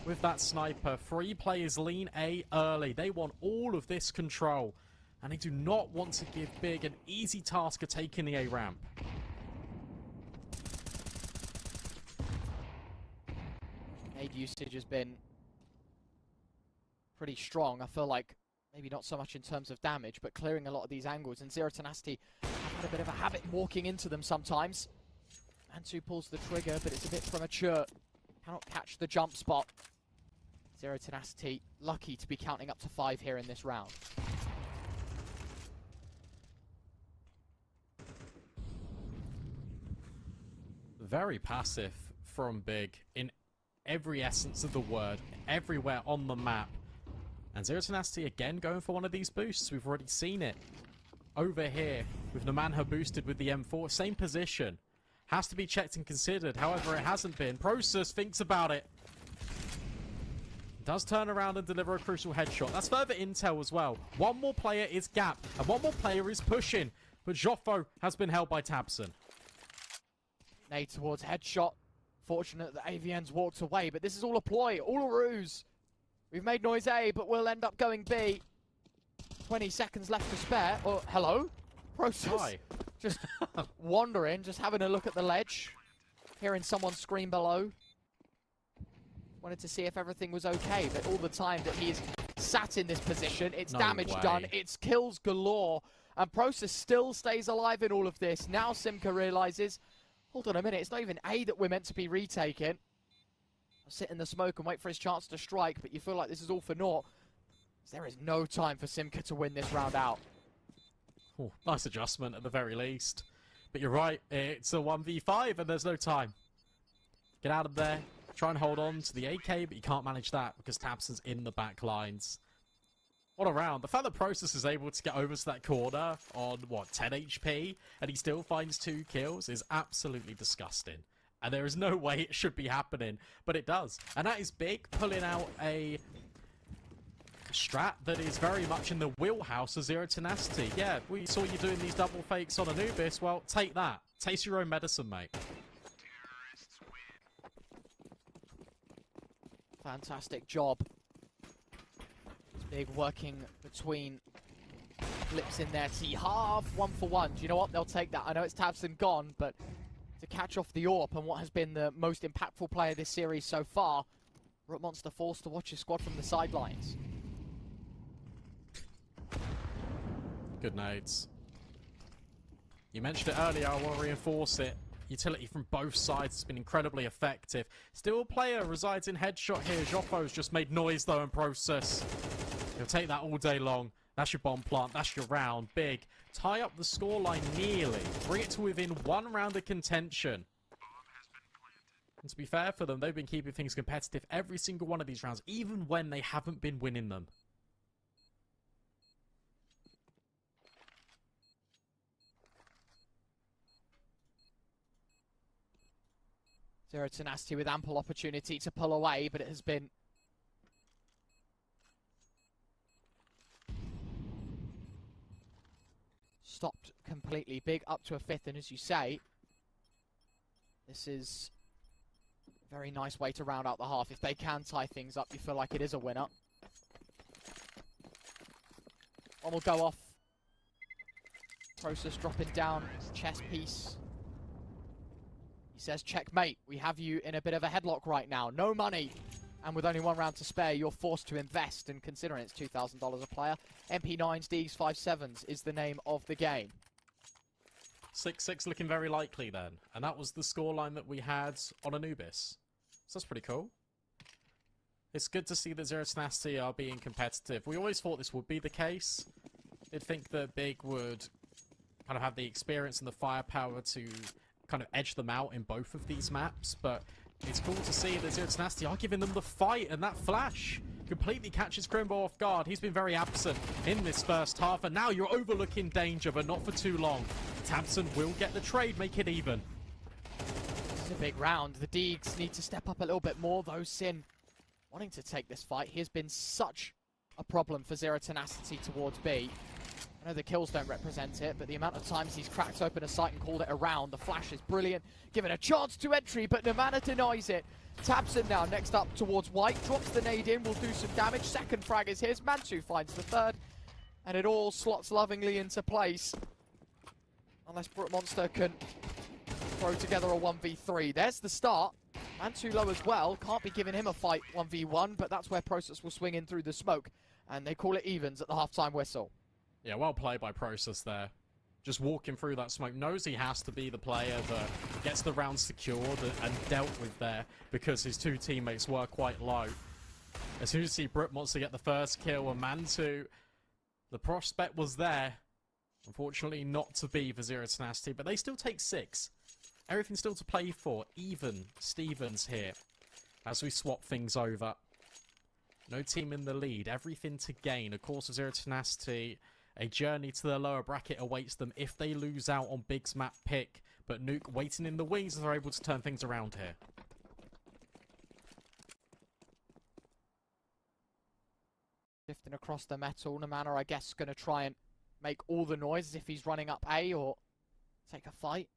with that sniper. 3 players lean A early. They want all of this control, and they do not want to give Big an easy task of taking the A ramp. Aid usage has been pretty strong. I feel like maybe not so much in terms of damage, but clearing a lot of these angles. And Zero Tenacity have had a bit of a habit walking into them sometimes. Mantu pulls the trigger, but it's a bit premature. Cannot catch the jump spot. Zero Tenacity lucky to be counting up to 5 here in this round. Very passive from Big in every essence of the word, everywhere on the map. And Zero Tenacity again going for one of these boosts. We've already seen it over here with Namanha boosted with the M4. Same position. Has to be checked and considered. However, it hasn't been. Process thinks about it. Does turn around and deliver a crucial headshot. That's further intel as well. 1 more player is Gap, and 1 more player is pushing. But Joffo has been held by Tabson. Nade towards headshot. Fortunate that AVN's walked away, but this is all a ploy, all a ruse. We've made noise A, but we'll end up going B. 20 seconds left to spare. Oh, hello? Process. Hi. Just wandering, just having a look at the ledge. Hearing someone scream below. Wanted to see if everything was okay, but all the time that he's sat in this position, it's No damage way. done, it's kills galore, and Process still stays alive in all of this. Now Simka realizes, hold on a minute, it's not even A that we're meant to be retaking. I'll sit in the smoke and wait for his chance to strike, but you feel like this is all for naught. There is no time for Simka to win this round out. Oh, nice adjustment at the very least. But you're right, it's a 1v5 and there's no time. Get out of there. Try and hold on to the AK, but you can't manage that because Tabson's in the back lines. What a round. The fact that Process is able to get over to that corner on, what, 10 HP, and he still finds 2 kills is absolutely disgusting. And there is no way it should be happening, but it does. And that is big, pulling out a strat that is very much in the wheelhouse of Zero Tenacity. Yeah, we saw you doing these double fakes on Anubis. Well, take that. Taste your own medicine, mate. Fantastic job. It's big working between flips in there. T-half, 1 for 1. Do you know what? They'll take that. I know it's Tabson gone, but to catch off the AWP and what has been the most impactful player this series so far, Root Monster forced to watch his squad from the sidelines. Good nades. You mentioned it earlier, I want to reinforce it. Utility from both sides has been incredibly effective. Still a player resides in headshot here. Joffo's just made noise though in Process. He'll take that all day long. That's your bomb plant. That's your round. Big. Tie up the scoreline nearly. Bring it to within 1 round of contention. And to be fair for them, they've been keeping things competitive every single one of these rounds, even when they haven't been winning them. Zero Tenacity with ample opportunity to pull away, but it has been stopped completely. Big up to a 5th, and as you say, this is a very nice way to round out the half. If they can tie things up, you feel like it is a winner. One will go off. Process dropping down, chest piece. He says, checkmate, we have you in a bit of a headlock right now. No money. And with only 1 round to spare, you're forced to invest. And considering it's $2,000 a player, MP9s, Ds, 5.7s is the name of the game. 6-6 looking very likely then. And that was the scoreline that we had on Anubis. So that's pretty cool. It's good to see that Zero Tenacity are being competitive. We always thought this would be the case. Did think that Big would kind of have the experience and the firepower to kind of edge them out in both of these maps, but it's cool to see that Zero Tenacity are giving them the fight, and that flash completely catches Crimbo off guard. He's been very absent in this first half, and now you're overlooking danger, but not for too long. Tabson will get the trade, make it even. This is a big round. The Deegs need to step up a little bit more, though. Sin wanting to take this fight. He has been such a problem for Zero Tenacity towards B. I know the kills don't represent it, but the amount of times he's cracked open a site and called it a round. The flash is brilliant, given a chance to entry, but Nomana denies it. Tabson now next up towards White, drops the nade in, will do some damage. Second frag is his, Mantu finds the third, and it all slots lovingly into place. Unless Brook Monster can throw together a 1v3. There's the start. Mantu low as well, can't be giving him a fight 1v1, but that's where Process will swing in through the smoke, and they call it evens at the halftime whistle. Yeah, well played by Process there. Just walking through that smoke, knows he has to be the player that gets the round secured and dealt with there because his 2 teammates were quite low. As soon as he see Brook wants to get the first kill, and Mantu, the prospect was there. Unfortunately not to be for Zero Tenacity, but they still take 6. Everything still to play for. Even Stevens here as we swap things over. No team in the lead, everything to gain. Of course, with Zero Tenacity, a journey to the lower bracket awaits them if they lose out on Big's map pick. But Nuke waiting in the wings as they're able to turn things around here. Shifting across the metal, Nomana, I guess, going to try and make all the noise as if he's running up A or take a fight.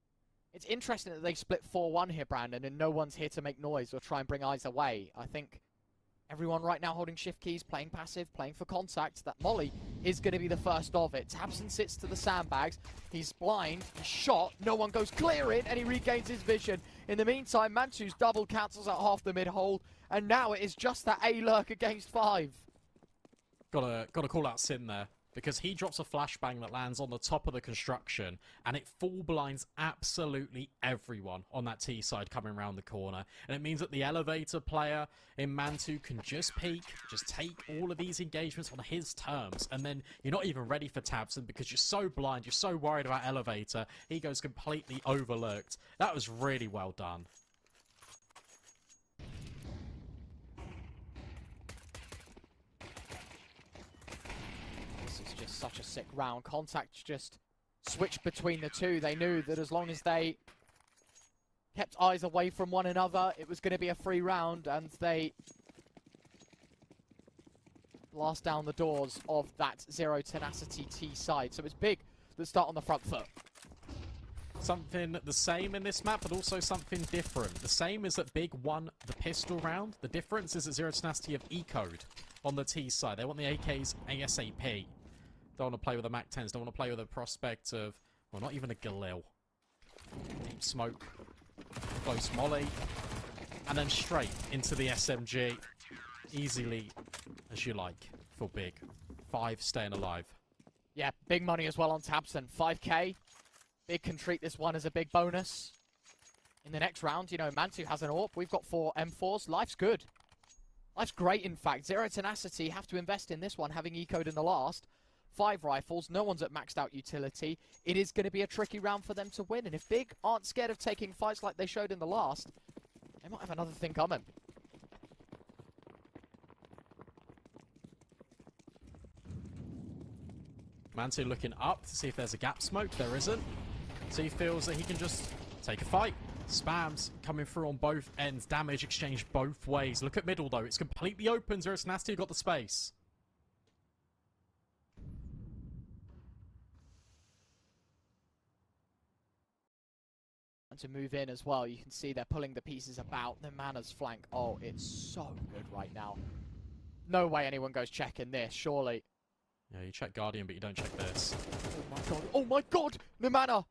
It's interesting that they split 4-1 here, Brandon, and no one's here to make noise or try and bring eyes away. I think Everyone right now holding shift keys, playing passive, playing for contact. That molly is going to be the first of it. tabseN sits to the sandbags. He's blind, he's shot, no one goes clear it, and he regains his vision. In the meantime, Mantu's double cancels out half the mid-hold, and now it is just that A-lurk against 5. Gotta call out Sin there, because he drops a flashbang that lands on the top of the construction, and it full blinds absolutely everyone on that T side coming around the corner. And it means that the elevator player in Mantu can just peek, just take all of these engagements on his terms, and then you're not even ready for tabseN because you're so blind, you're so worried about elevator, he goes completely overlooked. That was really well done. Such a sick round. Contact just switched between the two. They knew that as long as they kept eyes away from one another, it was going to be a free round, and they blast down the doors of that Zero Tenacity T side. So it's Big that start on the front foot. Something the same in this map, but also something different. The same is that Big won the pistol round. The difference is that Zero Tenacity have E-code on the T side. They want the AKs ASAP. Don't want to play with the MAC-10s. Don't want to play with a prospect of, well, not even a Galil. Deep smoke. Close molly. And then straight into the SMG. Easily as you like for Big. 5 staying alive. Yeah, big money as well on tabseN. 5k. Big can treat this one as a big bonus. In the next round, you know, Mantu has an AWP. We've got 4 M4s. Life's good. Life's great, in fact. Zero Tenacity have to invest in this one, having E-code in the last. 5 rifles, no one's at maxed out utility. It is going to be a tricky round for them to win, and if Big aren't scared of taking fights like they showed in the last, they might have another thing coming. Mantu looking up to see if there's a gap smoke. There isn't. So he feels that he can just take a fight. Spams coming through on both ends. Damage exchanged both ways. Look at middle, though. It's completely open. Zero Tenacity got the space. And to move in as well, you can see they're pulling the pieces about. The Mana's flank, oh, it's so good right now. No way anyone goes checking this, surely. Yeah, you check Guardian, but you don't check this. Oh my god, oh my god! Numana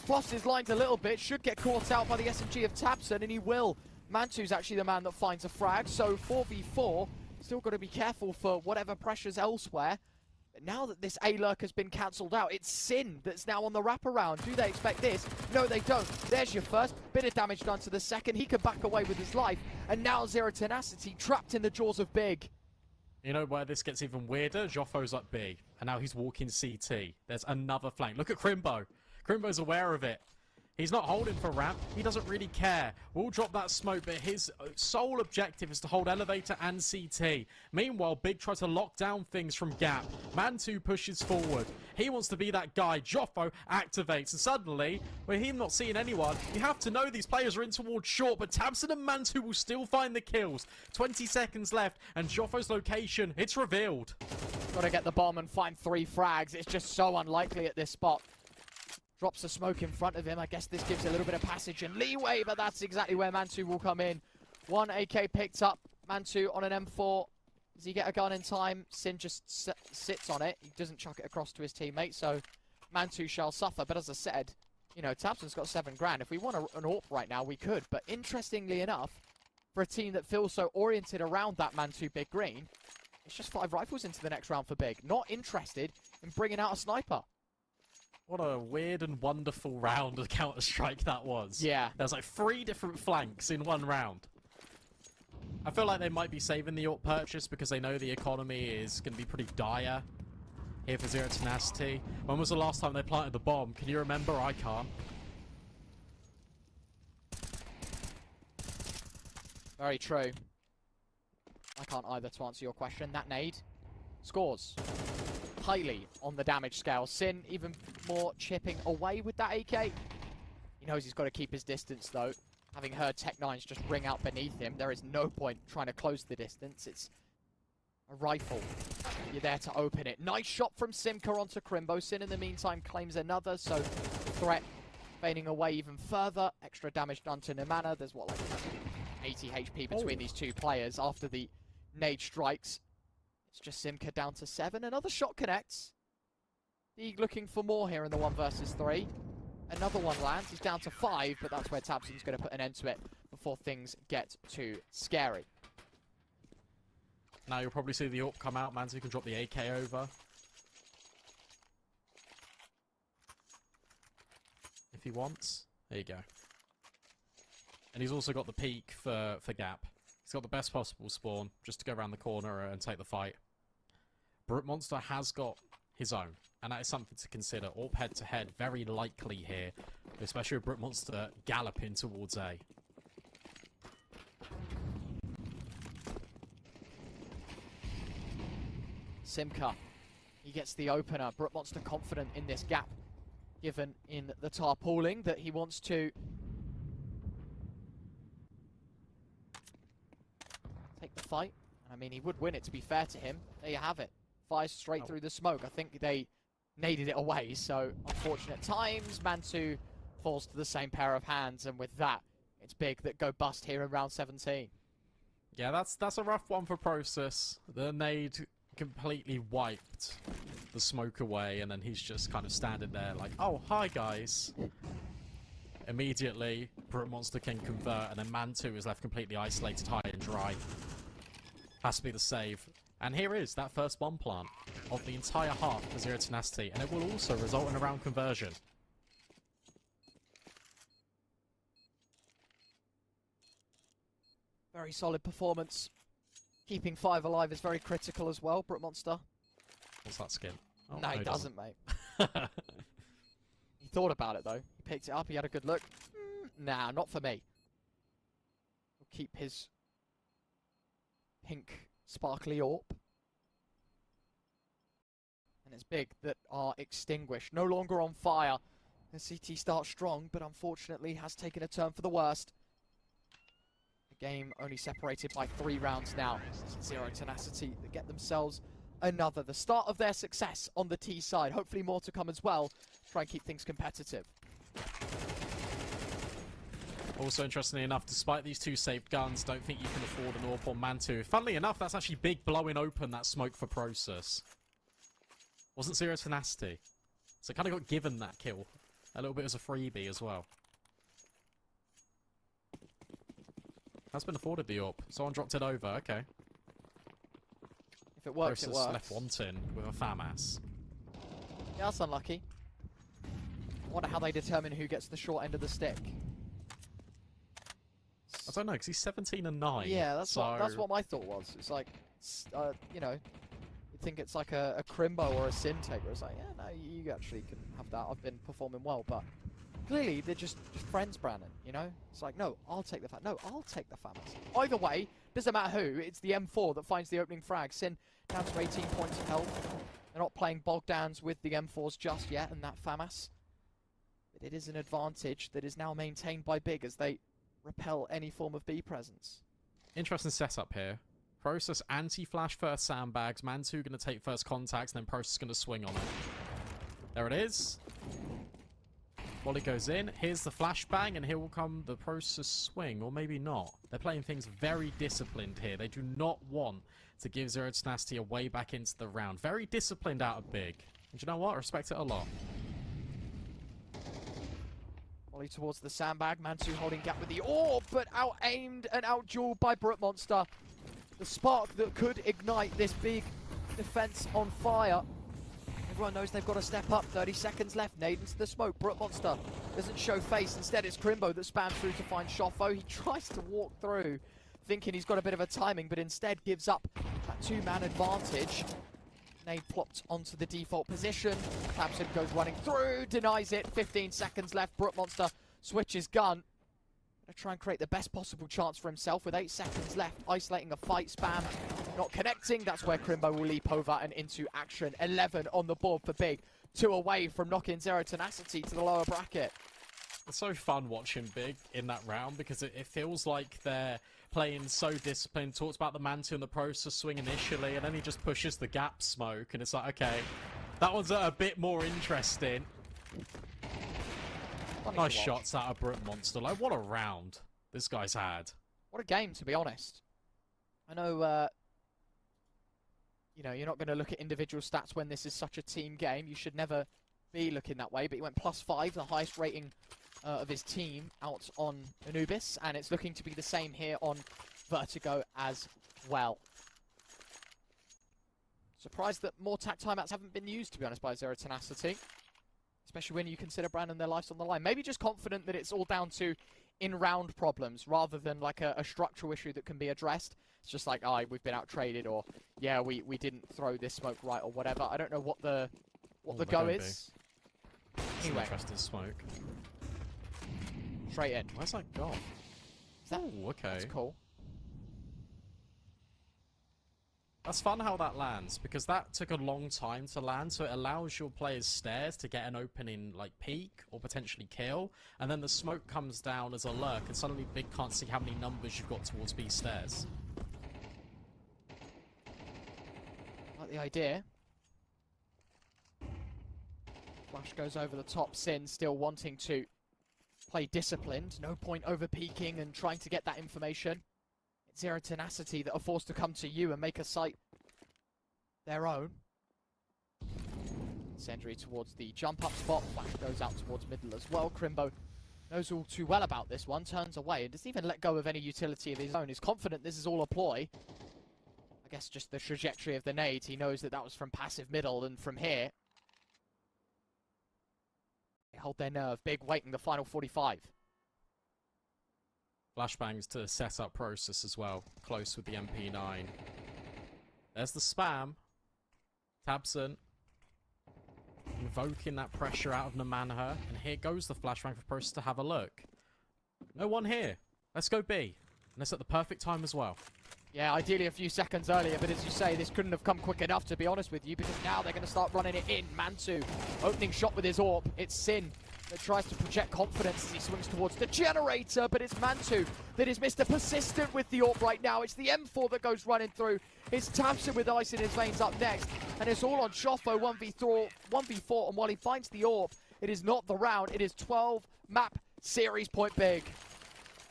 crossed his lines a little bit, should get caught out by the SMG of tabseN, and he will. Mantu's actually the man that finds a frag, so 4v4. Still got to be careful for whatever pressures elsewhere. But now that this A-lurk has been cancelled out, it's Sin that's now on the wraparound. Do they expect this? No, they don't. There's your first. Bit of damage done to the second. He can back away with his life. And now Zero Tenacity trapped in the jaws of Big. You know where this gets even weirder? Joffo's up B, and now he's walking CT. There's another flank. Look at Crimbo. Crimbo's aware of it. He's not holding for ramp. He doesn't really care. We'll drop that smoke, but his sole objective is to hold elevator and CT. Meanwhile, Big tries to lock down things from gap. Mantu pushes forward. He wants to be that guy. Joffo activates, and suddenly, with him not seeing anyone, you have to know these players are in towards short, but tabseN and Mantu will still find the kills. 20 seconds left, and Joffo's location, it's revealed. Got to get the bomb and find 3 frags. It's just so unlikely at this spot. Drops the smoke in front of him. I guess this gives a little bit of passage and leeway, but that's exactly where Mantu will come in. 1 AK picked up. Mantu on an M4. Does he get a gun in time? Sin just sits on it. He doesn't chuck it across to his teammate, so Mantu shall suffer. But as I said, you know, tabseN's got 7 grand. If we want an AWP right now, we could. But interestingly enough, for a team that feels so oriented around that Mantu Big Green, it's just 5 rifles into the next round for Big. Not interested in bringing out a sniper. What a weird and wonderful round of Counter-Strike that was. Yeah. There's like 3 different flanks in one round. I feel like they might be saving the AWP purchase because they know the economy is going to be pretty dire here for Zero Tenacity. When was the last time they planted the bomb? Can you remember? I can't. Very true. I can't either, to answer your question. That nade scores highly on the damage scale. Sin even more chipping away with that AK. He knows he's got to keep his distance though. Having heard Tech9's just ring out beneath him, there is no point trying to close the distance. It's a rifle. You're there to open it. Nice shot from Simka onto Crimbo. Sin in the meantime claims another, so threat fading away even further. Extra damage done to Numana. There's what, like 80 HP between these two players after the nade strikes. It's just Simka down to 7. Another shot connects. Deeg looking for more here in the 1 versus 3. Another one lands. He's down to 5, but that's where tabseN's going to put an end to it before things get too scary. Now you'll probably see the AWP come out. Manzu can drop the AK over. If he wants. There you go. And he's also got the peak for Gap. He's got the best possible spawn, just to go around the corner and take the fight. Brute Monster has got his own, and that is something to consider. AWP head-to-head, very likely here, especially with Brute Monster galloping towards A. Simka, he gets the opener. Brute Monster confident in this gap, given in the tarpauling that he wants to take the fight. I mean, he would win it, to be fair to him. There you have it. Fires straight through the smoke. I think they naded it away, so unfortunate times. Mantu falls to the same pair of hands, and with that, it's big that go bust here in round 17. Yeah, that's a rough one for Process. The nade completely wiped the smoke away, and then he's just kind of standing there like, oh, hi, guys. Immediately, Brute Monster can convert, and then Mantu is left completely isolated, high and dry. Has to be the save. And here is that first bomb plant of the entire half for Zero Tenacity, and it will also result in a round conversion. Very solid performance. Keeping 5 alive is very critical as well, Brute Monster. What's that skin? Oh, no, he doesn't, mate. He thought about it, though. He picked it up, he had a good look. Nah, not for me. He'll keep his pink sparkly AWP. And it's big that are extinguished. No longer on fire. The CT starts strong, but unfortunately has taken a turn for the worst. The game only separated by 3 rounds now. Zero Tenacity that get themselves another. The start of their success on the T side. Hopefully more to come as well. Try and keep things competitive. Also, interestingly enough, despite these 2 saved guns, don't think you can afford an AWP on Mantu. Funnily enough, that's actually big blowing open that smoke for Process. Wasn't Zero Tenacity. So kind of got given that kill. A little bit as a freebie as well. Has been afforded the AWP. Someone dropped it over, okay. If it works, Process it works. left wanting with a FAMAS. Yeah, that's unlucky. I wonder how they determine who gets the short end of the stick. I don't know, because he's 17 and 9. Yeah, that's so... that's what my thought was. It's like, you know, you'd think it's like a Crimbo or a Syntegra. It's like, yeah, no, you actually can have that. I've been performing well, but clearly they're just friends, Brandon, you know? It's like, no, I'll take the No, I'll take the FAMAS. Either way, doesn't matter who, it's the M4 that finds the opening frag. Sin down to 18 points of health. They're not playing Bogdans with the M4s just yet, and that FAMAS. But it is an advantage that is now maintained by Big as they repel any form of B presence. Interesting setup here. Process anti-flash first sandbags. Mantu going to take first contacts, and then Process going to swing on it. There it is. Volley goes in. Here's the flashbang, and here will come the Process swing, or maybe not. They're playing things very disciplined here. They do not want to give Zero Tenacity a way back into the round. Very disciplined out of Big. And you know what? I respect it a lot. Volley towards the sandbag. Mantu holding gap with the orb, but out-aimed and out-dueled by Brute Monster. The spark that could ignite this big defense on fire. Everyone knows they've got to step up. 30 seconds left. Nade into the smoke. Brute Monster doesn't show face. Instead, it's Crimbo that spams through to find Shoffo. He tries to walk through, thinking he's got a bit of a timing, but instead gives up that 2-man advantage. Nade plopped onto the default position. tabseN goes running through, denies it. 15 seconds left. Brute Monster switches gun. Gonna try and create the best possible chance for himself with 8 seconds left. Isolating a fight spam. Not connecting. That's where Crimbo will leap over and into action. 11 on the board for Big. 2 away from knocking Zero Tenacity to the lower bracket. It's so fun watching Big in that round because it feels like they're playing so disciplined. Talks about the Mantu and the Process swing initially, and then he just pushes the gap smoke, and it's like, okay, that one's a bit more interesting. Nice shots out of Brute Monster. Like, what a round this guy's had. What a game, to be honest. I know you know, you're not going to look at individual stats when this is such a team game. You should never be looking that way. But he went +5, the highest rating of his team out on Anubis, and it's looking to be the same here on Vertigo as well. Surprised that more tack timeouts haven't been used, to be honest, by Zero Tenacity. Especially when you consider Brandon, their life's on the line. Maybe just confident that it's all down to in-round problems rather than like a structural issue that can be addressed. It's just like, oh, we've been out-traded, or yeah, we didn't throw this smoke right, or whatever. I don't know what the go is. Anyway. Interesting smoke. Straight in. Where's that gone? Is that, Ooh, okay. that's cool. That's fun how that lands, because that took a long time to land, so it allows your players' stairs to get an opening, like, peek, or potentially kill, and then the smoke comes down as a lurk, and suddenly Big can't see how many numbers you've got towards B's stairs. Like the idea. Flash goes over the top, Sin still wanting to play disciplined. No point over peeking and trying to get that information. It's Zero Tenacity that are forced to come to you and make a site their own. Sendry towards the jump up spot. Flash goes out towards middle as well. Crimbo knows all too well about this one. Turns away and doesn't even let go of any utility of his own. He's confident this is all a ploy. I guess just the trajectory of the nade. He knows that that was from passive middle, and from here they hold their nerve. Big waiting the final 45. Flashbangs to set up process as well. Close with the MP9. There's the spam. Tabson invoking that pressure out of Namanha. And here goes the flashbang for process to have a look. No one here. Let's go B. And it's at the perfect time as well. Yeah, ideally a few seconds earlier, but as you say, this couldn't have come quick enough, to be honest with you, because now they're going to start running it in. Mantu, opening shot with his AWP. It's Sin that tries to project confidence as he swings towards the generator, but it's Mantu that is Mr. Persistent with the AWP right now. It's the M4 that goes running through. It's Tabson with ice in his veins up next, and it's all on Shoffo 1v4, and while he finds the AWP, it is not the round. It is 12 map series point Big.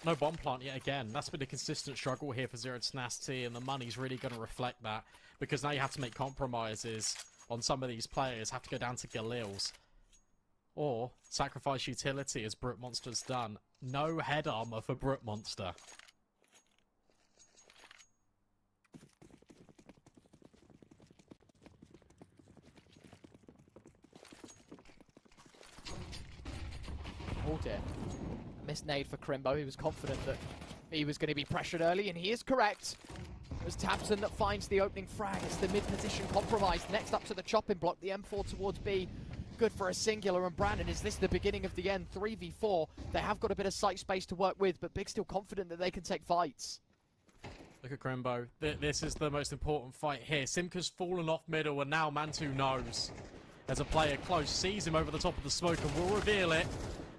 No bomb plant yet again. That's been a consistent struggle here for Zero Tenacity, and the money's really going to reflect that, because now you have to make compromises on some of these players. Have to go down to Galils, or sacrifice utility as Brute Monster's done. No head armor for Brute Monster. Oh dear. Missed nade for Crimbo. He was confident that he was going to be pressured early, and he is correct. It was Tabson that finds the opening frag. It's the mid-position compromise. Next up to the chopping block, the M4 towards B. Good for a singular, and Brandon, is this the beginning of the end? 3v4. They have got a bit of site space to work with, but Big still confident that they can take fights. Look at Crimbo. This is the most important fight here. Simka's fallen off middle, and now Mantu knows. There's a player close, sees him over the top of the smoke, and will reveal it.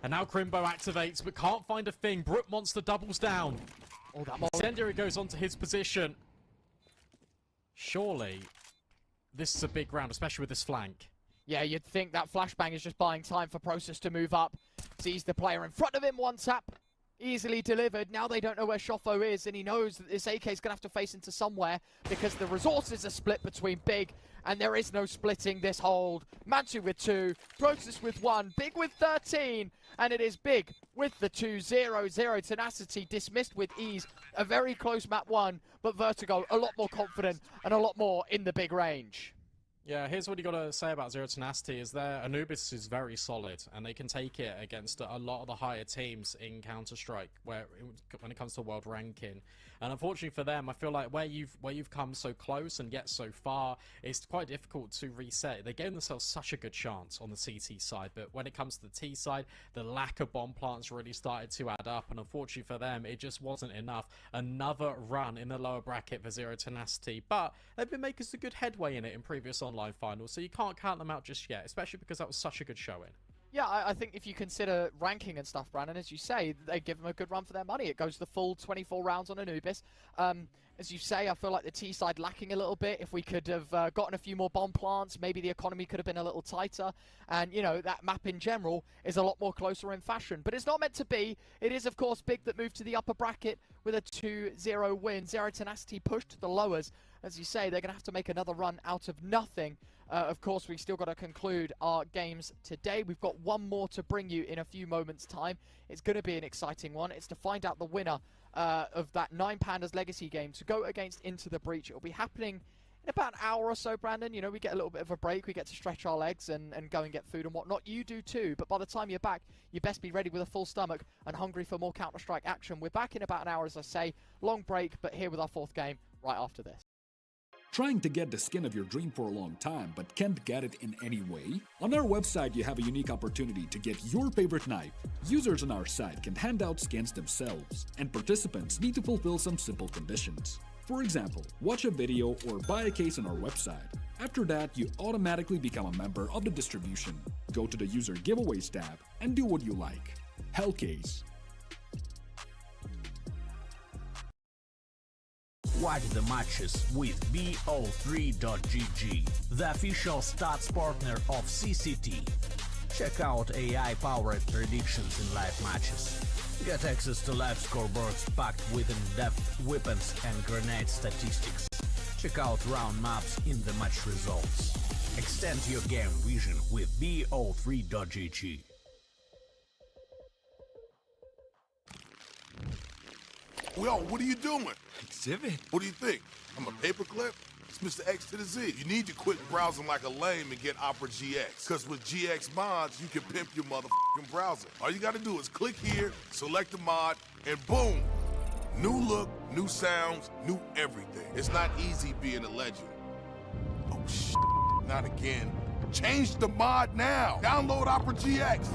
And now Crimbo activates, but can't find a thing. Brute Monster doubles down. Oh, that Incendiary goes onto his position. Surely, this is a big round, especially with this flank. Yeah, you'd think that flashbang is just buying time for Process to move up. Sees the player in front of him, one tap. Easily delivered. Now they don't know where Shoffo is, and he knows that this AK is going to have to face into somewhere, because the resources are split between Big, and there is no splitting this hold. Mantu with 2, Process with 1, Big with 13, and it is Big with the 2-0. Zero Tenacity dismissed with ease. A very close map 1, but Vertigo a lot more confident and a lot more in the Big range. Yeah, here's what you got to say about Zero Tenacity is their Anubis is very solid, and they can take it against a lot of the higher teams in Counter-Strike when it comes to world ranking. And unfortunately for them, I feel like where you've come so close and yet so far, it's quite difficult to reset. They gave themselves such a good chance on the CT side, but when it comes to the T side, the lack of bomb plants really started to add up, and unfortunately for them, it just wasn't enough. Another run in the lower bracket for Zero Tenacity, but they've been making some good headway in it in previous online finals, so you can't count them out just yet, especially because that was such a good showing. Yeah, I think if you consider ranking and stuff, Brandon, as you say, they give them a good run for their money. It goes the full 24 rounds on Anubis. As you say, I feel like the T side lacking a little bit. If we could have gotten a few more bomb plants, maybe the economy could have been a little tighter. And, you know, that map in general is a lot more closer in fashion. But it's not meant to be. It is, of course, Big that moved to the upper bracket with a 2-0 win. Zero Tenacity pushed to the lowers. as you say, they're going to have to make another run out of nothing. Of course, we've still got to conclude our games today. We've got one more to bring you in a few moments' time. It's going to be an exciting one. It's to find out the winner of that 9 Pandas Legacy game to go against Into the Breach. It'll be happening in about an hour or so, Brandon. You know, we get a little bit of a break. We get to stretch our legs and go and get food and whatnot. You do too, but by the time you're back, you best be ready with a full stomach and hungry for more Counter-Strike action. We're back in about an hour, as I say. Long break, but here with our 4th game right after this. Trying to get the skin of your dream for a long time but can't get it in any way? On our website you have a unique opportunity to get your favorite knife. Users on our site can hand out skins themselves, and participants need to fulfill some simple conditions. For example, watch a video or buy a case on our website. After that, you automatically become a member of the distribution. Go to the user giveaways tab and do what you like. Hellcase. Watch the matches with BO3.GG, the official stats partner of CCT. Check out AI-powered predictions in live matches. Get access to live scoreboards packed with in-depth weapons and grenade statistics. Check out round maps in the match results. Extend your game vision with BO3.GG. Yo, what are you doing? Exhibit? What do you think? I'm a paperclip? It's Mr. X to the Z. You need to quit browsing like a lame and get Opera GX. Because with GX mods, you can pimp your motherfucking browser. All you gotta do is click here, select the mod, and boom! New look, new sounds, new everything. It's not easy being a legend. Oh, shit. Not again. Change the mod now. Download Opera GX.